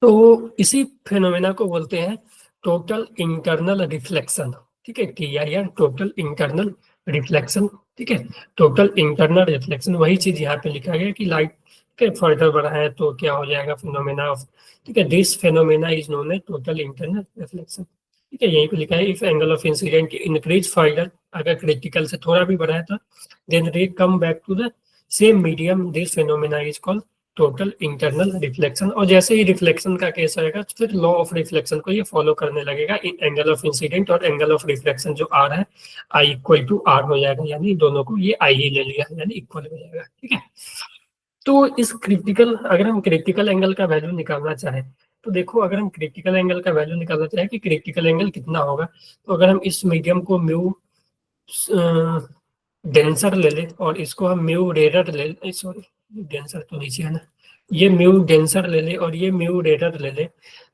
तो इसी फेनोमेना को बोलते हैं टोटल इंटरनल रिफ्लेक्शन, ठीक है, TIR टोटल इंटरनल रिफ्लेक्शन, ठीक है। टोटल इंटरनल रिफ्लेक्शन वही चीज यहाँ पे लिखा गया कि लाइट के फर्दर बढ़ाए तो क्या हो जाएगा फिनोमेना ऑफ, ठीक है, this phenomena is known as total internal reflection. ठीक है, यहीं पे लिखा है if angle of incident increase further, अगर क्रिटिकल से थोड़ा भी बढ़ा है तो then ray come back to the same medium, this phenomena is called total internal reflection. और जैसे ही रिफ्लेक्शन का केस आएगा तो फिर लॉ ऑफ रिफ्लेक्शन को ये फॉलो करने लगेगा, एंगल ऑफ इंसिडेंट और एंगल ऑफ रिफ्लेक्शन जो आर है आई इक्वल टू आर हो जाएगा, यानी दोनों को ये आई ही ले लिया यानी इक्वल हो जाएगा। ठीक है, तो इस क्रिटिकल, अगर हम क्रिटिकल एंगल का वैल्यू निकालना चाहें तो देखो, अगर हम क्रिटिकल एंगल का वैल्यू निकालना चाहें कि क्रिटिकल एंगल कितना होगा, तो अगर हम इस मीडियम को म्यू डेंसर ले ले और इसको हम म्यू रेरर ले ले, सॉरी डेंसर तो नीचे है ना, ये म्यू डेंसर ले ले और ये म्यू रेरर ले ले,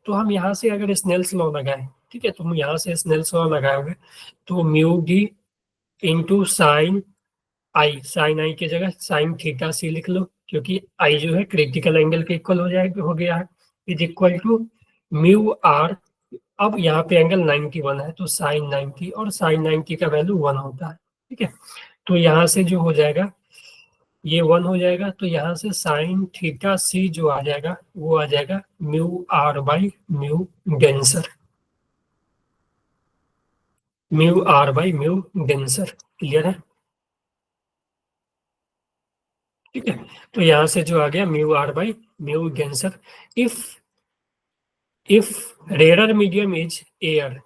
तो हम यहाँ से अगर स्नेल्स लॉ लगाए, ठीक है, तुम यहाँ से स्नेल्स लॉ लगाओगे तो म्यू डी इंटू साइन आई, साइन आई की जगह साइन थीटा सी लिख लो, क्योंकि आई जो है क्रिटिकल एंगल के इक्वल हो जाएगा, हो गया है, is equal to mu r. अब यहाँ पे एंगल 91 है तो साइन 90, और साइन 90 का वैल्यू 1 होता है। ठीक है, तो यहाँ से जो हो जाएगा ये 1 हो जाएगा, तो यहाँ से साइन थीटा सी जो आ जाएगा वो आ जाएगा mu r by mu denser, mu r by mu denser. Clear है? ठीक है, तो यहाँ से जो आ गया mu r by mu denser. If if rare medium is air,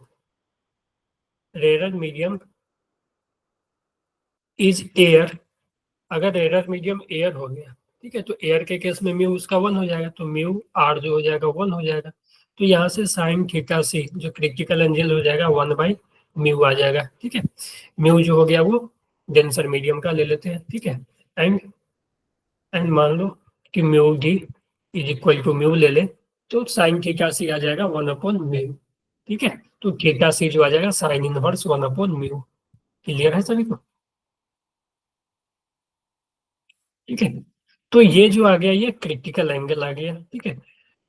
rare medium is air, अगर रेयर मीडियम एयर हो गया, ठीक है, तो एयर के केस में म्यू उसका 1 हो जाएगा, तो म्यू आर जो हो जाएगा 1 हो जाएगा, तो यहाँ से साइन थीटा सी जो क्रिटिकल एंगल हो जाएगा 1 बाई म्यू आ जाएगा। ठीक है, म्यू जो हो गया वो डेंसर मीडियम का ले लेते हैं। ठीक है, एंड एंड मान लो कि mu d is equal to mu ले ले, तो साइन थीटा सी आ जाएगा 1 अपॉन म्यू। ठीक है, तो थीटा सी जो आ जाएगा sine inverse 1 upon mu. Clear है सभी को? ठीक है, तो ये जो आ गया ये क्रिटिकल एंगल आ गया। ठीक है,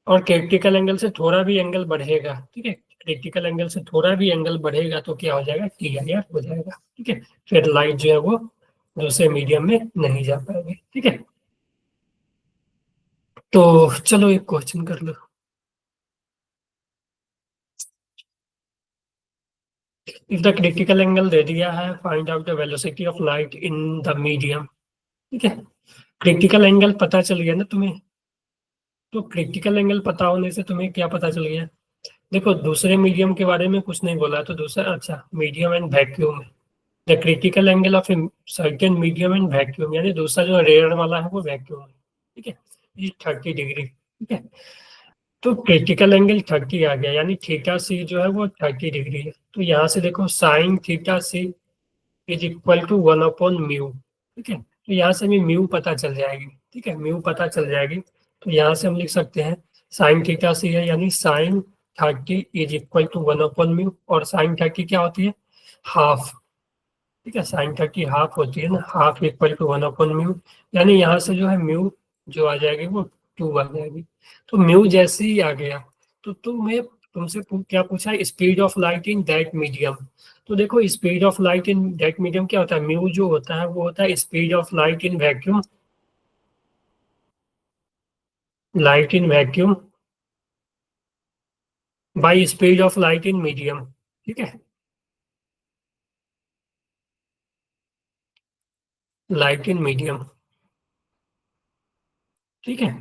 और क्रिटिकल एंगल से थोड़ा भी एंगल बढ़ेगा, ठीक है, क्रिटिकल एंगल से थोड़ा भी एंगल बढ़ेगा तो क्या हो जाएगा, टी आई आर हो जाएगा। ठीक है, फिर लाइट जो है वो दूसरे मीडियम में नहीं जा पाएगी। ठीक है, तो चलो एक क्वेश्चन कर लो। इफ द क्रिटिकल एंगल दे दिया है, find out the velocity of light in the medium. ठीक है, क्रिटिकल एंगल पता चल गया ना तुम्हें, तो क्रिटिकल एंगल पता होने से तुम्हें क्या पता चल गया, देखो दूसरे मीडियम के बारे में कुछ नहीं बोला, तो दूसरा अच्छा medium and vacuum, the critical angle of a certain medium and vacuum, यानी दूसरा जो रेयर वाला है वो वैक्यूम है। ठीक है, ये 30 डिग्री। ठीक है, तो क्रिटिकल एंगल 30 आ गया, यानी थीटा सी जो है वो 30 डिग्री है, तो यहाँ से देखो sine theta C is equal to 1 upon mu. ठीक है, तो यहाँ से हमें म्यू पता चल जाएगी। ठीक है, म्यू पता चल जाएगी, तो यहाँ से हम लिख सकते हैं साइन थीटा सी है, यानी sine 30 is equal to 1 upon mu, और साइन 30 क्या होती है, हाफ। ठीक है, साइन 30 हाफ होती है ना, half equal to 1 upon mu, यानी यहाँ से जो है म्यू जो आ जाएगी वो 2 आ जाएगी। तो म्यू जैसे ही आ गया तो तुम्हें तुमसे क्या पूछा है, speed of light in that medium. तो देखो speed of light in that medium क्या होता है, म्यू जो होता है वो होता है speed of light in vacuum, light in vacuum by speed of light in medium. ठीक है, लाइट इन मीडियम। ठीक है,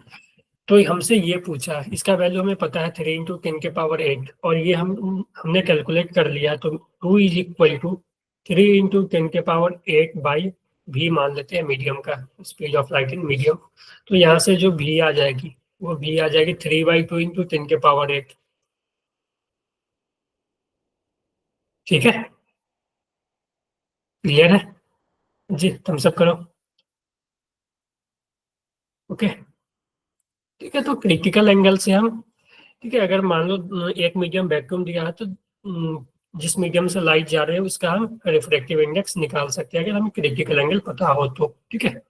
तो हमसे ये पूछा, इसका वैल्यू हमें पता है 3 × 10⁸, और ये हमने कैलकुलेट कर लिया, तो 2 इज इक्वल टू 3 × 10⁸ बाई भी मान लेते हैं मीडियम का, speed of light in medium. तो यहाँ से जो भी आ जाएगी वो भी आ जाएगी 3/2 × 10⁸। ठीक है, क्लियर है जी, तुम सब करो। ओके, ठीक है, तो क्रिटिकल एंगल से हम, ठीक है, अगर मान लो एक मीडियम वैक्यूम दिया है तो जिस मीडियम से लाइट जा रही है उसका हम रिफ्रैक्टिव इंडेक्स निकाल सकते हैं, अगर हमें क्रिटिकल एंगल पता हो तो। ठीक है,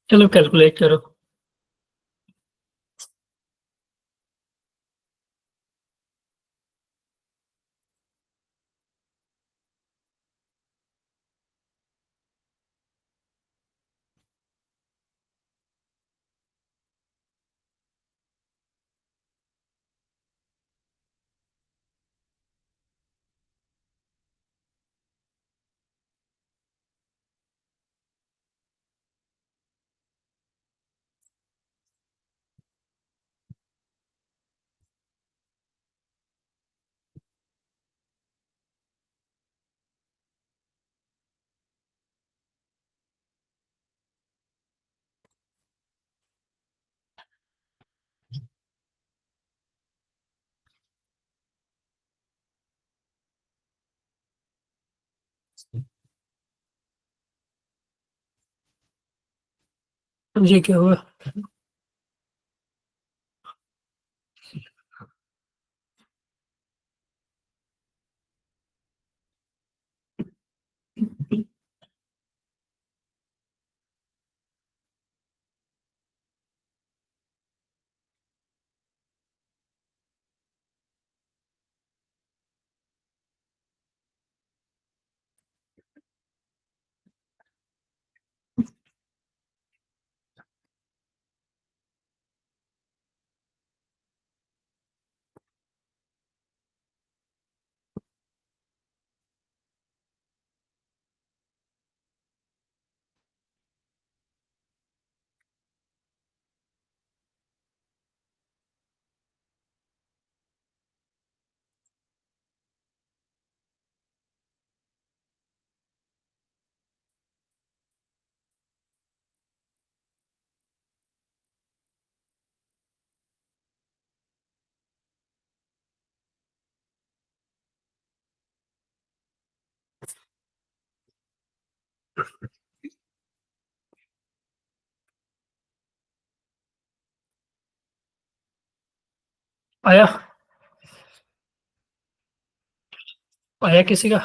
चलो कैलकुलेट करो। जी क्या हुआ? आया? आया किसी का?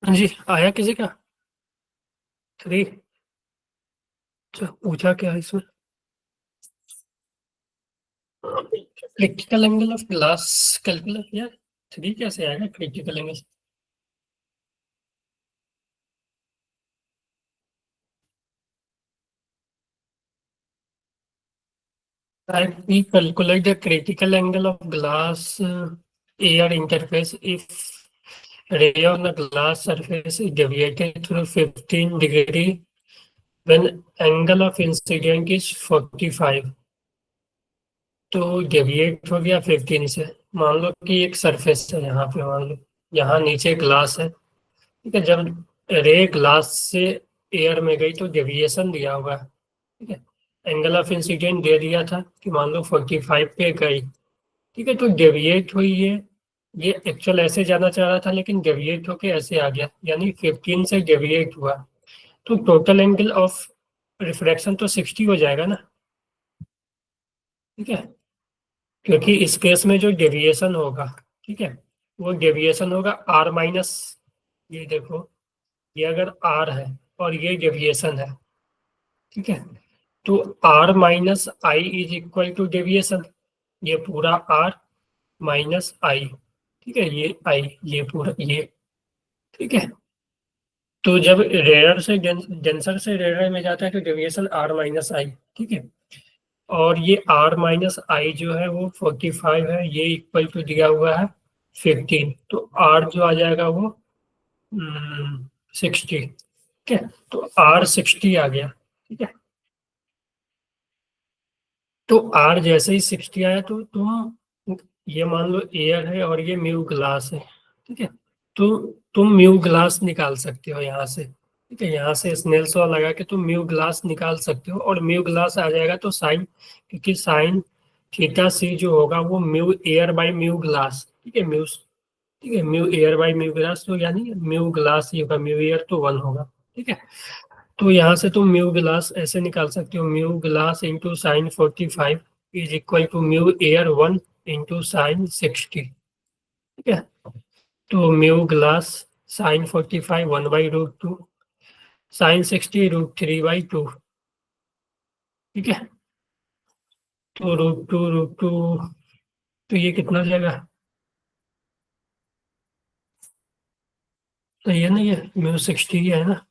हाँ जी, आया किसी का? थ्री। अच्छा, पूछा क्या है इसमें? Critical angle of glass calculate यार। थ्री कैसे आएगा critical angle? We calculate the critical angle of glass air interface if ray on the glass surface is deviated through 15 degree when angle of incident is 45। तो deviate हो गया 15 से। मान लो कि एक सरफेस है यहाँ पे, मान लो यहाँ नीचे ग्लास है, ठीक है। जब रे ग्लास से एयर में गई तो डेविएशन दिया हुआ है, ठीक है। एंगल ऑफ इंसिडेंट दे दिया था कि मान लो 45 पे गई, ठीक है। तो डेविएट हुई है, ये एक्चुअल ऐसे जाना चाह रहा था लेकिन डेविएट होके ऐसे आ गया, यानी 15 से डेविएट हुआ। तो टोटल एंगल ऑफ रिफ्रैक्शन तो 60 हो जाएगा ना, ठीक है। क्योंकि इस केस में जो डेविएशन होगा, ठीक है, वो डेविएशन होगा आर माइनस, ये देखो, ये अगर आर है और ये डेविएशन है, ठीक है, तो r minus i is equal to deviation. ये पूरा आर माइनस आई, ठीक है, ये आई, ये पूरा ये, ठीक है। तो जब रेयर से डेंसर से रेयर में जाता है तो डेविएशन आर माइनस आई, ठीक है। और ये आर माइनस आई जो है वो 45 है, ये इक्वल टू दिया हुआ है 15, तो आर जो आ जाएगा वो 60, ठीक है। तो आर 60 आ गया, ठीक है। तो आर जैसे ही 60 आया तो तुम ये मान लो एयर है और ये म्यू ग्लास है, ठीक है। तो तुम म्यू ग्लास निकाल सकते हो यहाँ से, ठीक है। यहाँ से स्नेल्स लॉ लगा के तुम म्यू ग्लास निकाल सकते हो, और म्यू ग्लास आ जाएगा तो साइन, क्योंकि साइन थीटा सी जो होगा वो mu air by mu glass, ठीक है, म्यू, ठीक है, mu air by mu glass, तो यानी म्यू ग्लास ये होगा, म्यू एयर तो 1 होगा, ठीक है। तो यहाँ से तुम म्यू ग्लास ऐसे निकाल सकते हो, mu glass into sine 45 is equal to mu air 1 into sine 60, ठीक है। तो म्यू ग्लास साइन 45 1/√2, साइन 60 √3/2, ठीक है। तो √2 तो ये कितना हो जाएगा? तो ये नहीं है, म्यू 60 है ना।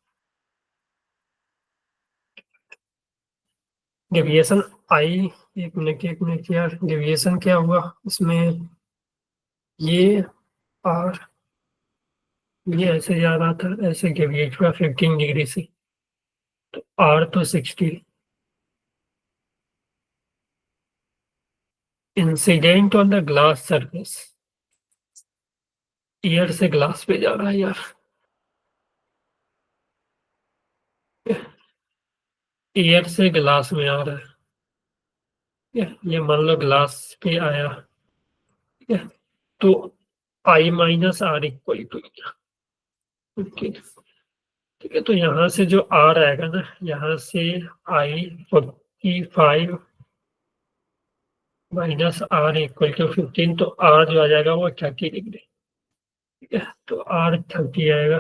डेविएशन आई, एक मिनट यार, डेविएशन क्या हुआ इसमें? ये और ये ऐसे जा रहा था, ऐसे डेविएट हुआ 15 डिग्री से, तो आर तो 60। Incident on the glass surface, year से ग्लास पे जा रहा है यार, ईयर से ग्लास में आ रहा है। ये मान लो ग्लास पे आया, ठीक है, तो I minus R equal to, okay, ठीक है, तो यहाँ से जो आर आएगा ना, यहाँ से आई 45 माइनस आर इक्वल टू 15, तो आर जो आ जाएगा वो 30 डिग्री, ठीक है, तो आर 30 आएगा।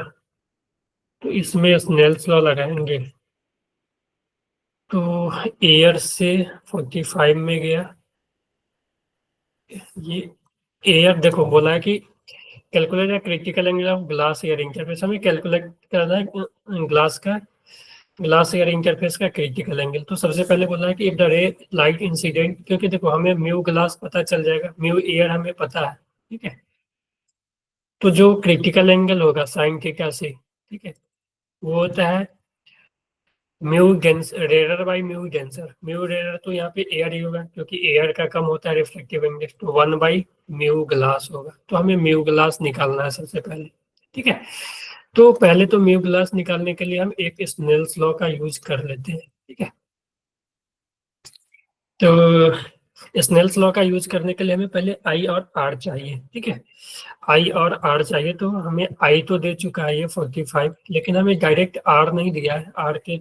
तो इसमें स्नेल्स लॉ लगाएंगे, तो एयर से 45 में गया, ये एयर देखो बोला है कि calculate the critical angle of glass air interface, हमें कैलकुलेट करना है ग्लास एयर इंटरफेस का क्रिटिकल एंगल। तो सबसे पहले बोला है कि इफ द रे लाइट इंसिडेंट, क्योंकि देखो हमें म्यू ग्लास पता चल जाएगा, म्यू एयर हमें पता है, ठीक है, तो जो क्रिटिकल एंगल होगा साइन थीटा से, ठीक है, वो होता है mu dense rare by mu denser. Mu rare तो यहाँ पे एयर ही होगा, क्योंकि एयर का कम होता है रिफ्लेक्टिव इंडेक्स, तो 1 बाई म्यू ग्लास होगा। तो हमें म्यू ग्लास निकालना है सबसे पहले, ठीक है, तो पहले तो म्यू ग्लास निकालने के लिए हम एक स्नेल्स लॉ का यूज कर लेते हैं, ठीक है। तो स्नेल्स लॉ का यूज करने के लिए हमें पहले आई और आर चाहिए, ठीक है, आई और आर चाहिए। तो हमें आई तो दे चुका है ये 45, लेकिन हमें डायरेक्ट आर नहीं दिया है। आर के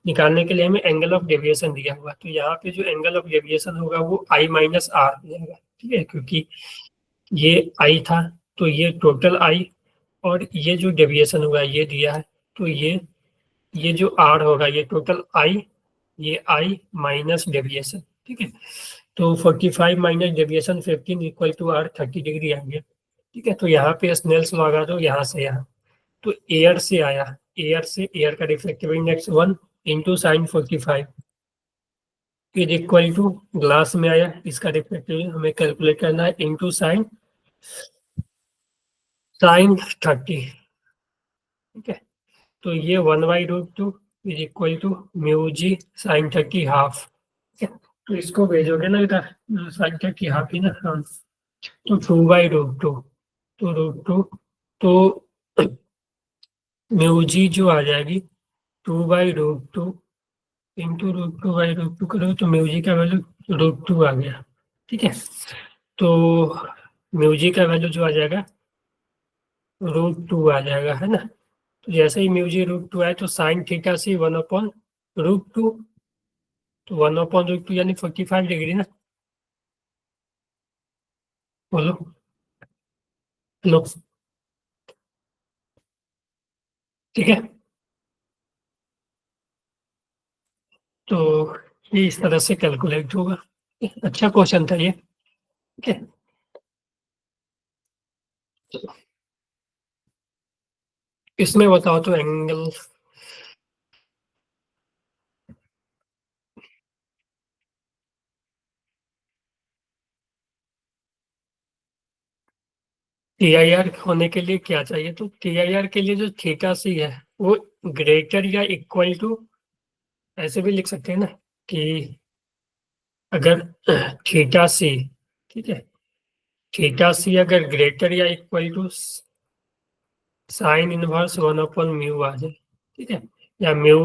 निकालने के लिए हमें एंगल ऑफ डेविएशन दिया हुआ, तो यहाँ पे जो एंगल ऑफ डेविएशन होगा वो आई माइनस आर जाएगा, ठीक है, क्योंकि ये आई था, तो ये टोटल आई, और ये जो डेविएशन हुआ ये दिया है, तो ये जो आर होगा ये टोटल आई, ये आई माइनस डेविएशन, ठीक है, तो 45 minus deviation 15 equal to R 30 degree आ गया, ठीक है। तो यहाँ पे स्नेल्स लॉ लगा दो, यहाँ से यहाँ, तो एयर से आया, एयर का reflective index 1 into sine 45 is equal to glass में आया, इसका रिफ्लेक्टिव हमें कैलकुलेट करना है, इंटू साइन 30, ठीक है, तो ये 1/√2 is equal to mu g sine 30 half, ठीक है, तो इसको भेजोगे ना इधर, साइन 30 हाफ ही ना, हाँ, तो 2/√2, तो √2, तो म्यू जी जो आ जाएगी 2/√2 इंटू √2/√2 करो, तो म्यू जी का वैल्यू √2 आ गया, ठीक है, तो म्यू जी का वैल्यू जो आ जाएगा √2 आ जाएगा, है ना। तो जैसे ही म्यू जी √2 आए, तो साइन थीटा से 1/√2, तो 1/√2 यानी 45 डिग्री ना, बोलो, लो, ठीक है, तो ये इस तरह से कैलकुलेट होगा। अच्छा क्वेश्चन था ये, ठीक है। इसमें बताओ तो एंगल, टी आई आर होने के लिए क्या चाहिए, तो टी आई आर के लिए जो थीटा सी है वो ग्रेटर या इक्वल टू, ऐसे भी लिख सकते हैं ना, कि अगर थीटा सी, ठीक है, थीटा सी अगर ग्रेटर या इक्वल टू साइन इनवर्स 1/म्यू आ जाए, ठीक है, या mu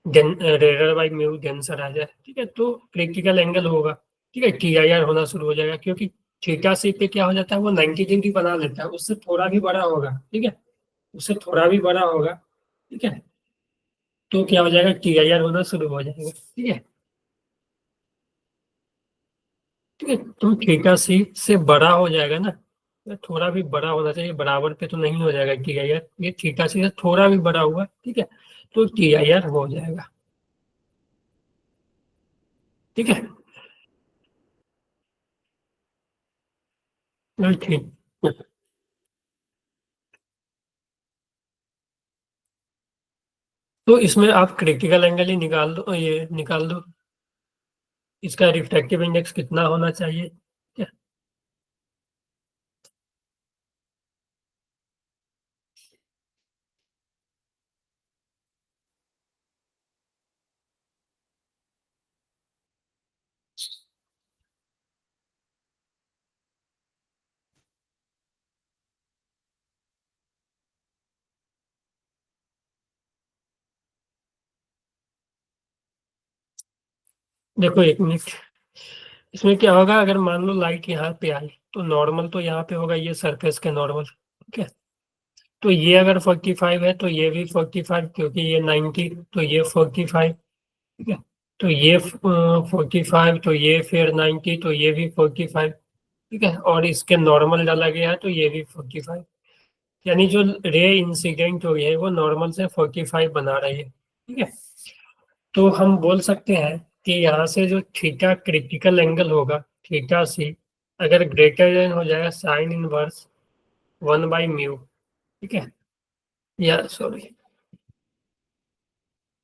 rare by mu denser आ जाए, ठीक है, तो क्रिटिकल एंगल होगा, ठीक है, टी आई आर होना शुरू हो जाएगा, क्योंकि थीटा सी पे क्या हो जाता है, वो 90 डिग्री बना लेता है, उससे थोड़ा भी बड़ा होगा, ठीक है, उससे थोड़ा भी बड़ा होगा, ठीक है, तो क्या हो जाएगा, टी आई आर होना शुरू हो जाएगा, ठीक है, ठीक है, तो थीटा सी से बड़ा हो जाएगा ना, ये थोड़ा भी बड़ा होना चाहिए, बराबर पे तो नहीं हो जाएगा टी आई आर, ये थीटा सी से थोड़ा भी बड़ा हुआ, ठीक है, तो टी आई आर हो जाएगा, ठीक है, चलो ठीक। तो इसमें आप क्रिटिकल एंगल ही निकाल दो, ये निकाल दो, इसका रिफ्रैक्टिव इंडेक्स कितना होना चाहिए, ठीक है? देखो एक मिनट, इसमें क्या होगा, अगर मान लो लाइट यहाँ पे आई तो नॉर्मल तो यहाँ पे होगा, ये सरफेस के नॉर्मल, ठीक है। तो ये अगर 45 है तो ये भी 45, क्योंकि ये 90, तो ये 45, ठीक है। तो ये 45, तो ये फिर 90, तो ये भी 45, ठीक है। और इसके नॉर्मल डाला गया है तो ये भी 45, यानी जो रे इंसिडेंट हुई है वो नॉर्मल से 45 बना रही है, ठीक है। तो हम बोल सकते हैं कि यहाँ से जो थीटा क्रिटिकल एंगल होगा, थीटा सी, अगर ग्रेटर देन हो जाएगा साइन इनवर्स 1/μ, ठीक है। या sorry,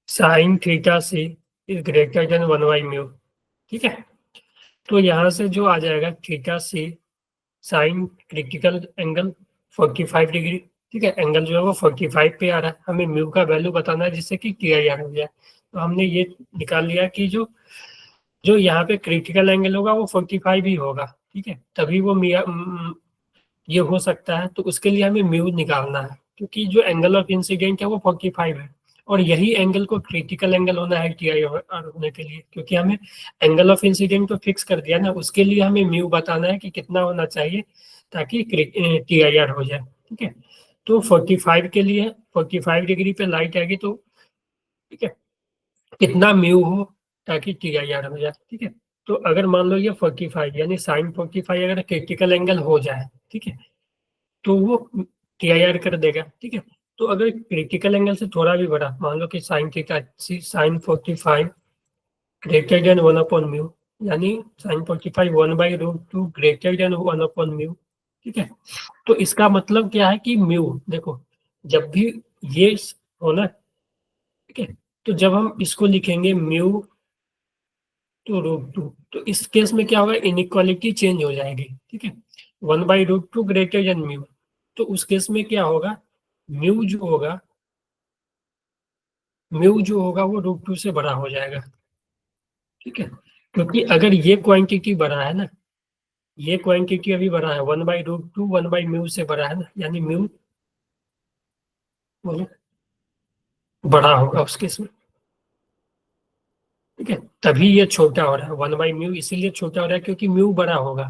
sine theta C is greater than 1/μ, ठीक है। तो यहाँ से जो आ जाएगा theta C sine critical angle 45 degree, ठीक है। एंगल जो है वो 45 पे आ रहा है, हमें म्यू का वैल्यू बताना है जिससे कि TIR हो जाए। तो हमने ये निकाल लिया कि जो जो यहाँ पे क्रिटिकल एंगल होगा वो 45 ही होगा, ठीक है। तभी वो ये हो सकता है, तो उसके लिए हमें म्यू निकालना है, क्योंकि जो एंगल ऑफ इंसिडेंट है वो 45 है, और यही एंगल को क्रिटिकल एंगल होना है TIR होने के लिए, क्योंकि हमें एंगल ऑफ इंसिडेंट तो फिक्स कर दिया ना, उसके लिए हमें म्यू बताना है कि कितना होना चाहिए ताकि TIR हो जाए, ठीक है। तो 45 के लिए 45 डिग्री पे लाइट आएगी, तो ठीक है, कितना म्यू हो ताकि TIR हो जाए, ठीक है। तो अगर मान लो ये 45 यानी साइन 45 अगर क्रिटिकल एंगल हो जाए, ठीक है, तो वो TIR कर देगा, ठीक है। तो अगर क्रिटिकल एंगल से थोड़ा भी बड़ा, मान लो कि sine theta sine 45 greater than 1/μ, यानी साइन 45 1/√2 ग्रेटर देन 1/μ, ठीक है। तो इसका मतलब क्या है कि म्यू, देखो जब भी ये होना, ठीक है, तो जब हम इसको लिखेंगे म्यू √2, तो इस केस में क्या होगा, इनइक्वालिटी चेंज हो जाएगी, ठीक है। 1/√2 ग्रेटर देन म्यू, तो उस केस में क्या होगा, म्यू जो होगा म्यू जो होगा वो √2 से बड़ा हो जाएगा, ठीक है। क्योंकि अगर ये क्वांटिटी बड़ा है ना, ये क्वांटिटी अभी बड़ा है, 1/√2 1/μ से बड़ा है ना, यानी म्यू बोलो बड़ा होगा उस केस में, ठीक है। तभी ये छोटा हो रहा है 1/μ, इसीलिए छोटा हो रहा है क्योंकि म्यू बड़ा होगा,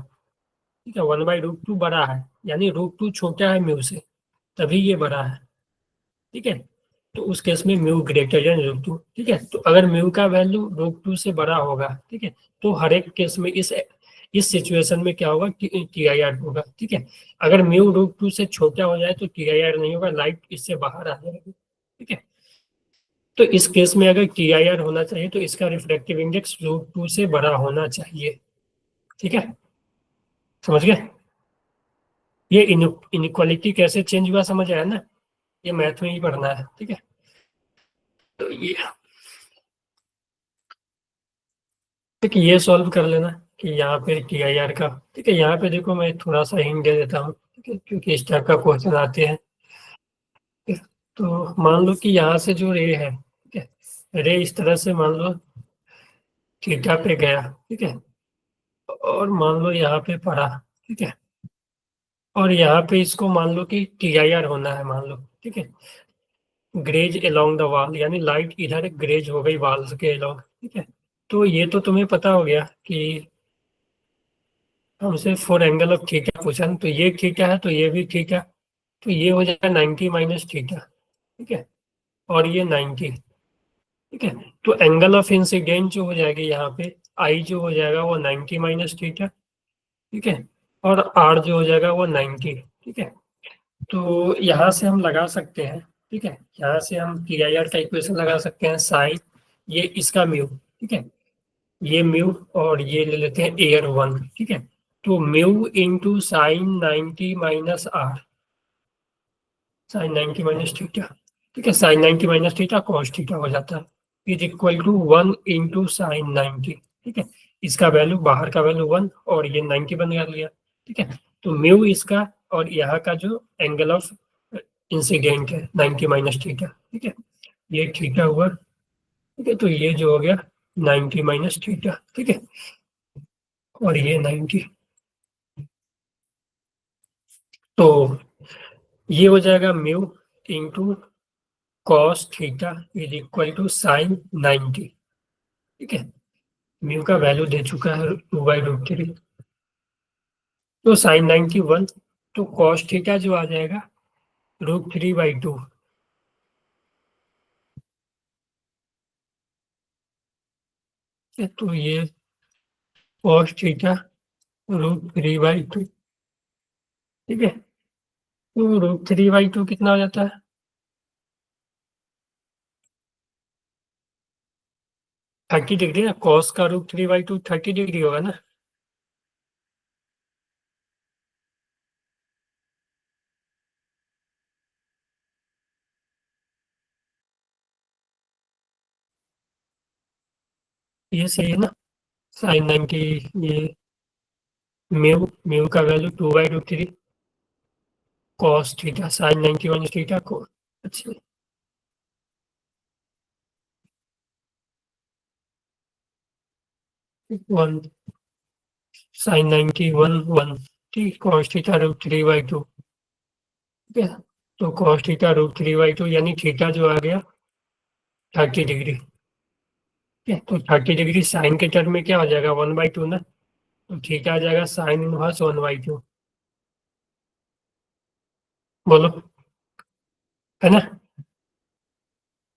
ठीक है। 1/√2 बड़ा है, यानी √2 छोटा है म्यू से, तभी ये बड़ा है, ठीक है। तो उस केस में म्यू ग्रेटर देन √2, ठीक है। तो अगर म्यू का वैल्यू √2 से बड़ा होगा, ठीक है, तो हर एक केस में इस सिचुएशन में क्या होगा, TIR होगा, ठीक है। अगर म्यू √2 से छोटा हो जाए तो TIR नहीं होगा, लाइट इससे बाहर आ जाएगी, ठीक है। तो इस केस में अगर TIR होना चाहिए तो इसका रिफ्रैक्टिव इंडेक्स √2 से बड़ा होना चाहिए, ठीक है। समझ गए, ये इनइक्वालिटी कैसे चेंज हुआ समझ आया ना, ये मैथ में ही पढ़ना है, ठीक है। तो ये सॉल्व कर लेना कि यहाँ पे TIR का, ठीक है। यहाँ पे देखो मैं थोड़ा सा हिंट दे देता हूँ, ठीक है, क्योंकि इस टाइप का क्वेश्चन आते हैं, ठीक है? तो मान लो कि यहाँ से जो रे है, ठीक है, रे इस तरह से मान लो थीटा पे गया, ठीक है, और मान लो यहाँ पे पड़ा, ठीक है, और यहाँ पे इसको मान लो कि TIR होना है, मान लो, ठीक है, ग्रेज अलोंग द वॉल, यानी लाइट इधर ग्रेज हो गई वॉल्स के अलोंग, ठीक है। तो ये तो तुम्हें पता हो गया कि हमसे फोर एंगल ऑफ थीटा पूछा ना, तो ये थीटा है तो ये भी थीटा, तो ये हो जाएगा 90 माइनस थीटा, ठीक है, और ये 90, ठीक है। तो एंगल ऑफ इंसिडेंट जो हो जाएगी यहाँ पे, आई जो हो जाएगा वो 90 माइनस थीटा, ठीक है, और आर जो हो जाएगा वो 90, ठीक है। तो यहाँ से हम लगा सकते हैं, ठीक है, यहाँ से हम TIR का इक्वेशन लगा सकते हैं, साइन ये इसका म्यू, ठीक है, ये म्यू, और ये ले लेते हैं AR1, ठीक है। तो mu into sine 90 minus r, sine 90 minus theta, ठीक है, sine 90 minus theta cos theta हो जाता है, is equal to 1 into sine 90, ठीक है। इसका वैल्यू, बाहर का वैल्यू 1 और ये 90 बन लिया, ठीक है। तो म्यू इसका, और यहाँ का जो एंगल ऑफ इंसिडेंट है 90 माइनस थीटा, ठीक है, ये थीटा हुआ, ठीक है। तो ये जो हो गया 90 माइनस थीटा, ठीक है, और ये 90, तो ये हो जाएगा mu into cos theta is equal to sine 90, ठीक है। म्यू का वैल्यू दे चुका है 2/√3। तो sin 91, तो cos थीटा जो आ जाएगा √3/2। तो ये cos थीटा √3/2, ठीक है। तो √3/2 कितना हो जाता है? 30 डिग्री ना, cos का √3/2 30 डिग्री होगा ना। ये सही है ना। sin 90, ये म्यू का value 2/√3, cos theta sin 91 theta को। अच्छा, 1 sin 91 1, ठीक, cos थीटा √3/2, ठीक है। तो cos थीटा √3/2 यानी थीटा जो आ गया 30 डिग्री, ठीक है। तो 30 डिग्री साइन के टर्म में क्या हो जाएगा? 1/2 ना। तो थीटा आ जाएगा sin 1 1/2, बोलो, है ना।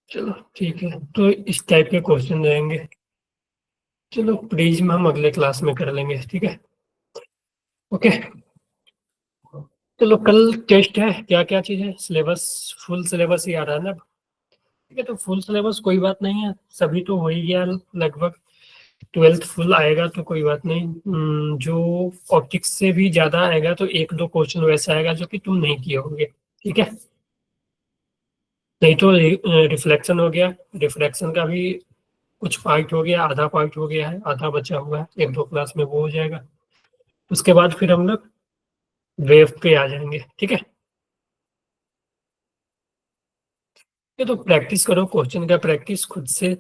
चलो ठीक है, तो इस टाइप के क्वेश्चन रहेंगे। चलो प्रिज्म हम अगले क्लास में कर लेंगे, ठीक है। ओके। चलो कल टेस्ट है, क्या क्या चीज़ है, सिलेबस, फुल सिलेबस ही आ रहा है ना। ठीक है, तो फुल सिलेबस कोई बात नहीं है, सभी तो हो ही गया लगभग। 12th फुल आएगा तो कोई बात नहीं। जो ऑप्टिक्स से भी ज़्यादा आएगा तो एक दो क्वेश्चन वैसा आएगा जो कि तुम नहीं किए होंगे, ठीक है। नहीं तो रिफ्लेक्शन हो गया, रिफ्रैक्शन का भी कुछ पार्ट हो गया, आधा पार्ट हो गया है, आधा बचा हुआ है, एक दो क्लास में वो हो जाएगा। उसके बाद फिर हम लोग वेव पे आ जाएंगे, ठीक है। ये तो प्रैक्टिस करो, क्वेश्चन का प्रैक्टिस खुद से,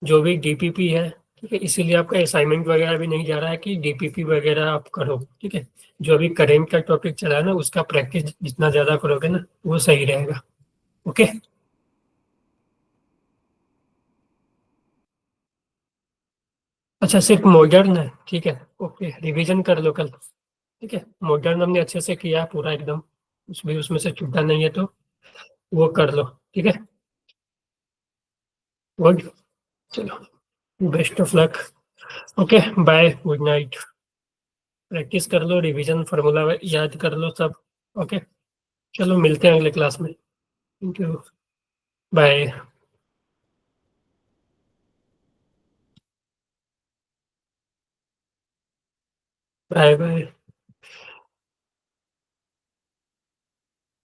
जो भी डीपीपी है, ठीक है। इसीलिए आपका असाइनमेंट वगैरह भी नहीं जा रहा है कि डीपीपी वगैरह आप करो, ठीक है। जो अभी करेंट का टॉपिक चला है ना, उसका प्रैक्टिस जितना ज्यादा करोगे ना वो सही रहेगा। ओके। अच्छा, सिर्फ मॉडर्न है, ठीक है। ओके, रिवीजन कर लो कल, ठीक है। मॉडर्न हमने अच्छे से किया है पूरा एकदम, उसमें से छूटा नहीं है, तो वो कर लो, ठीक है। गुड। चलो, best of luck. Okay, bye, good night. Practice कर लो, रिवीजन, फार्मूला याद कर लो सब। ओके। चलो मिलते हैं अगले क्लास में। Thank you. Bye. Bye bye.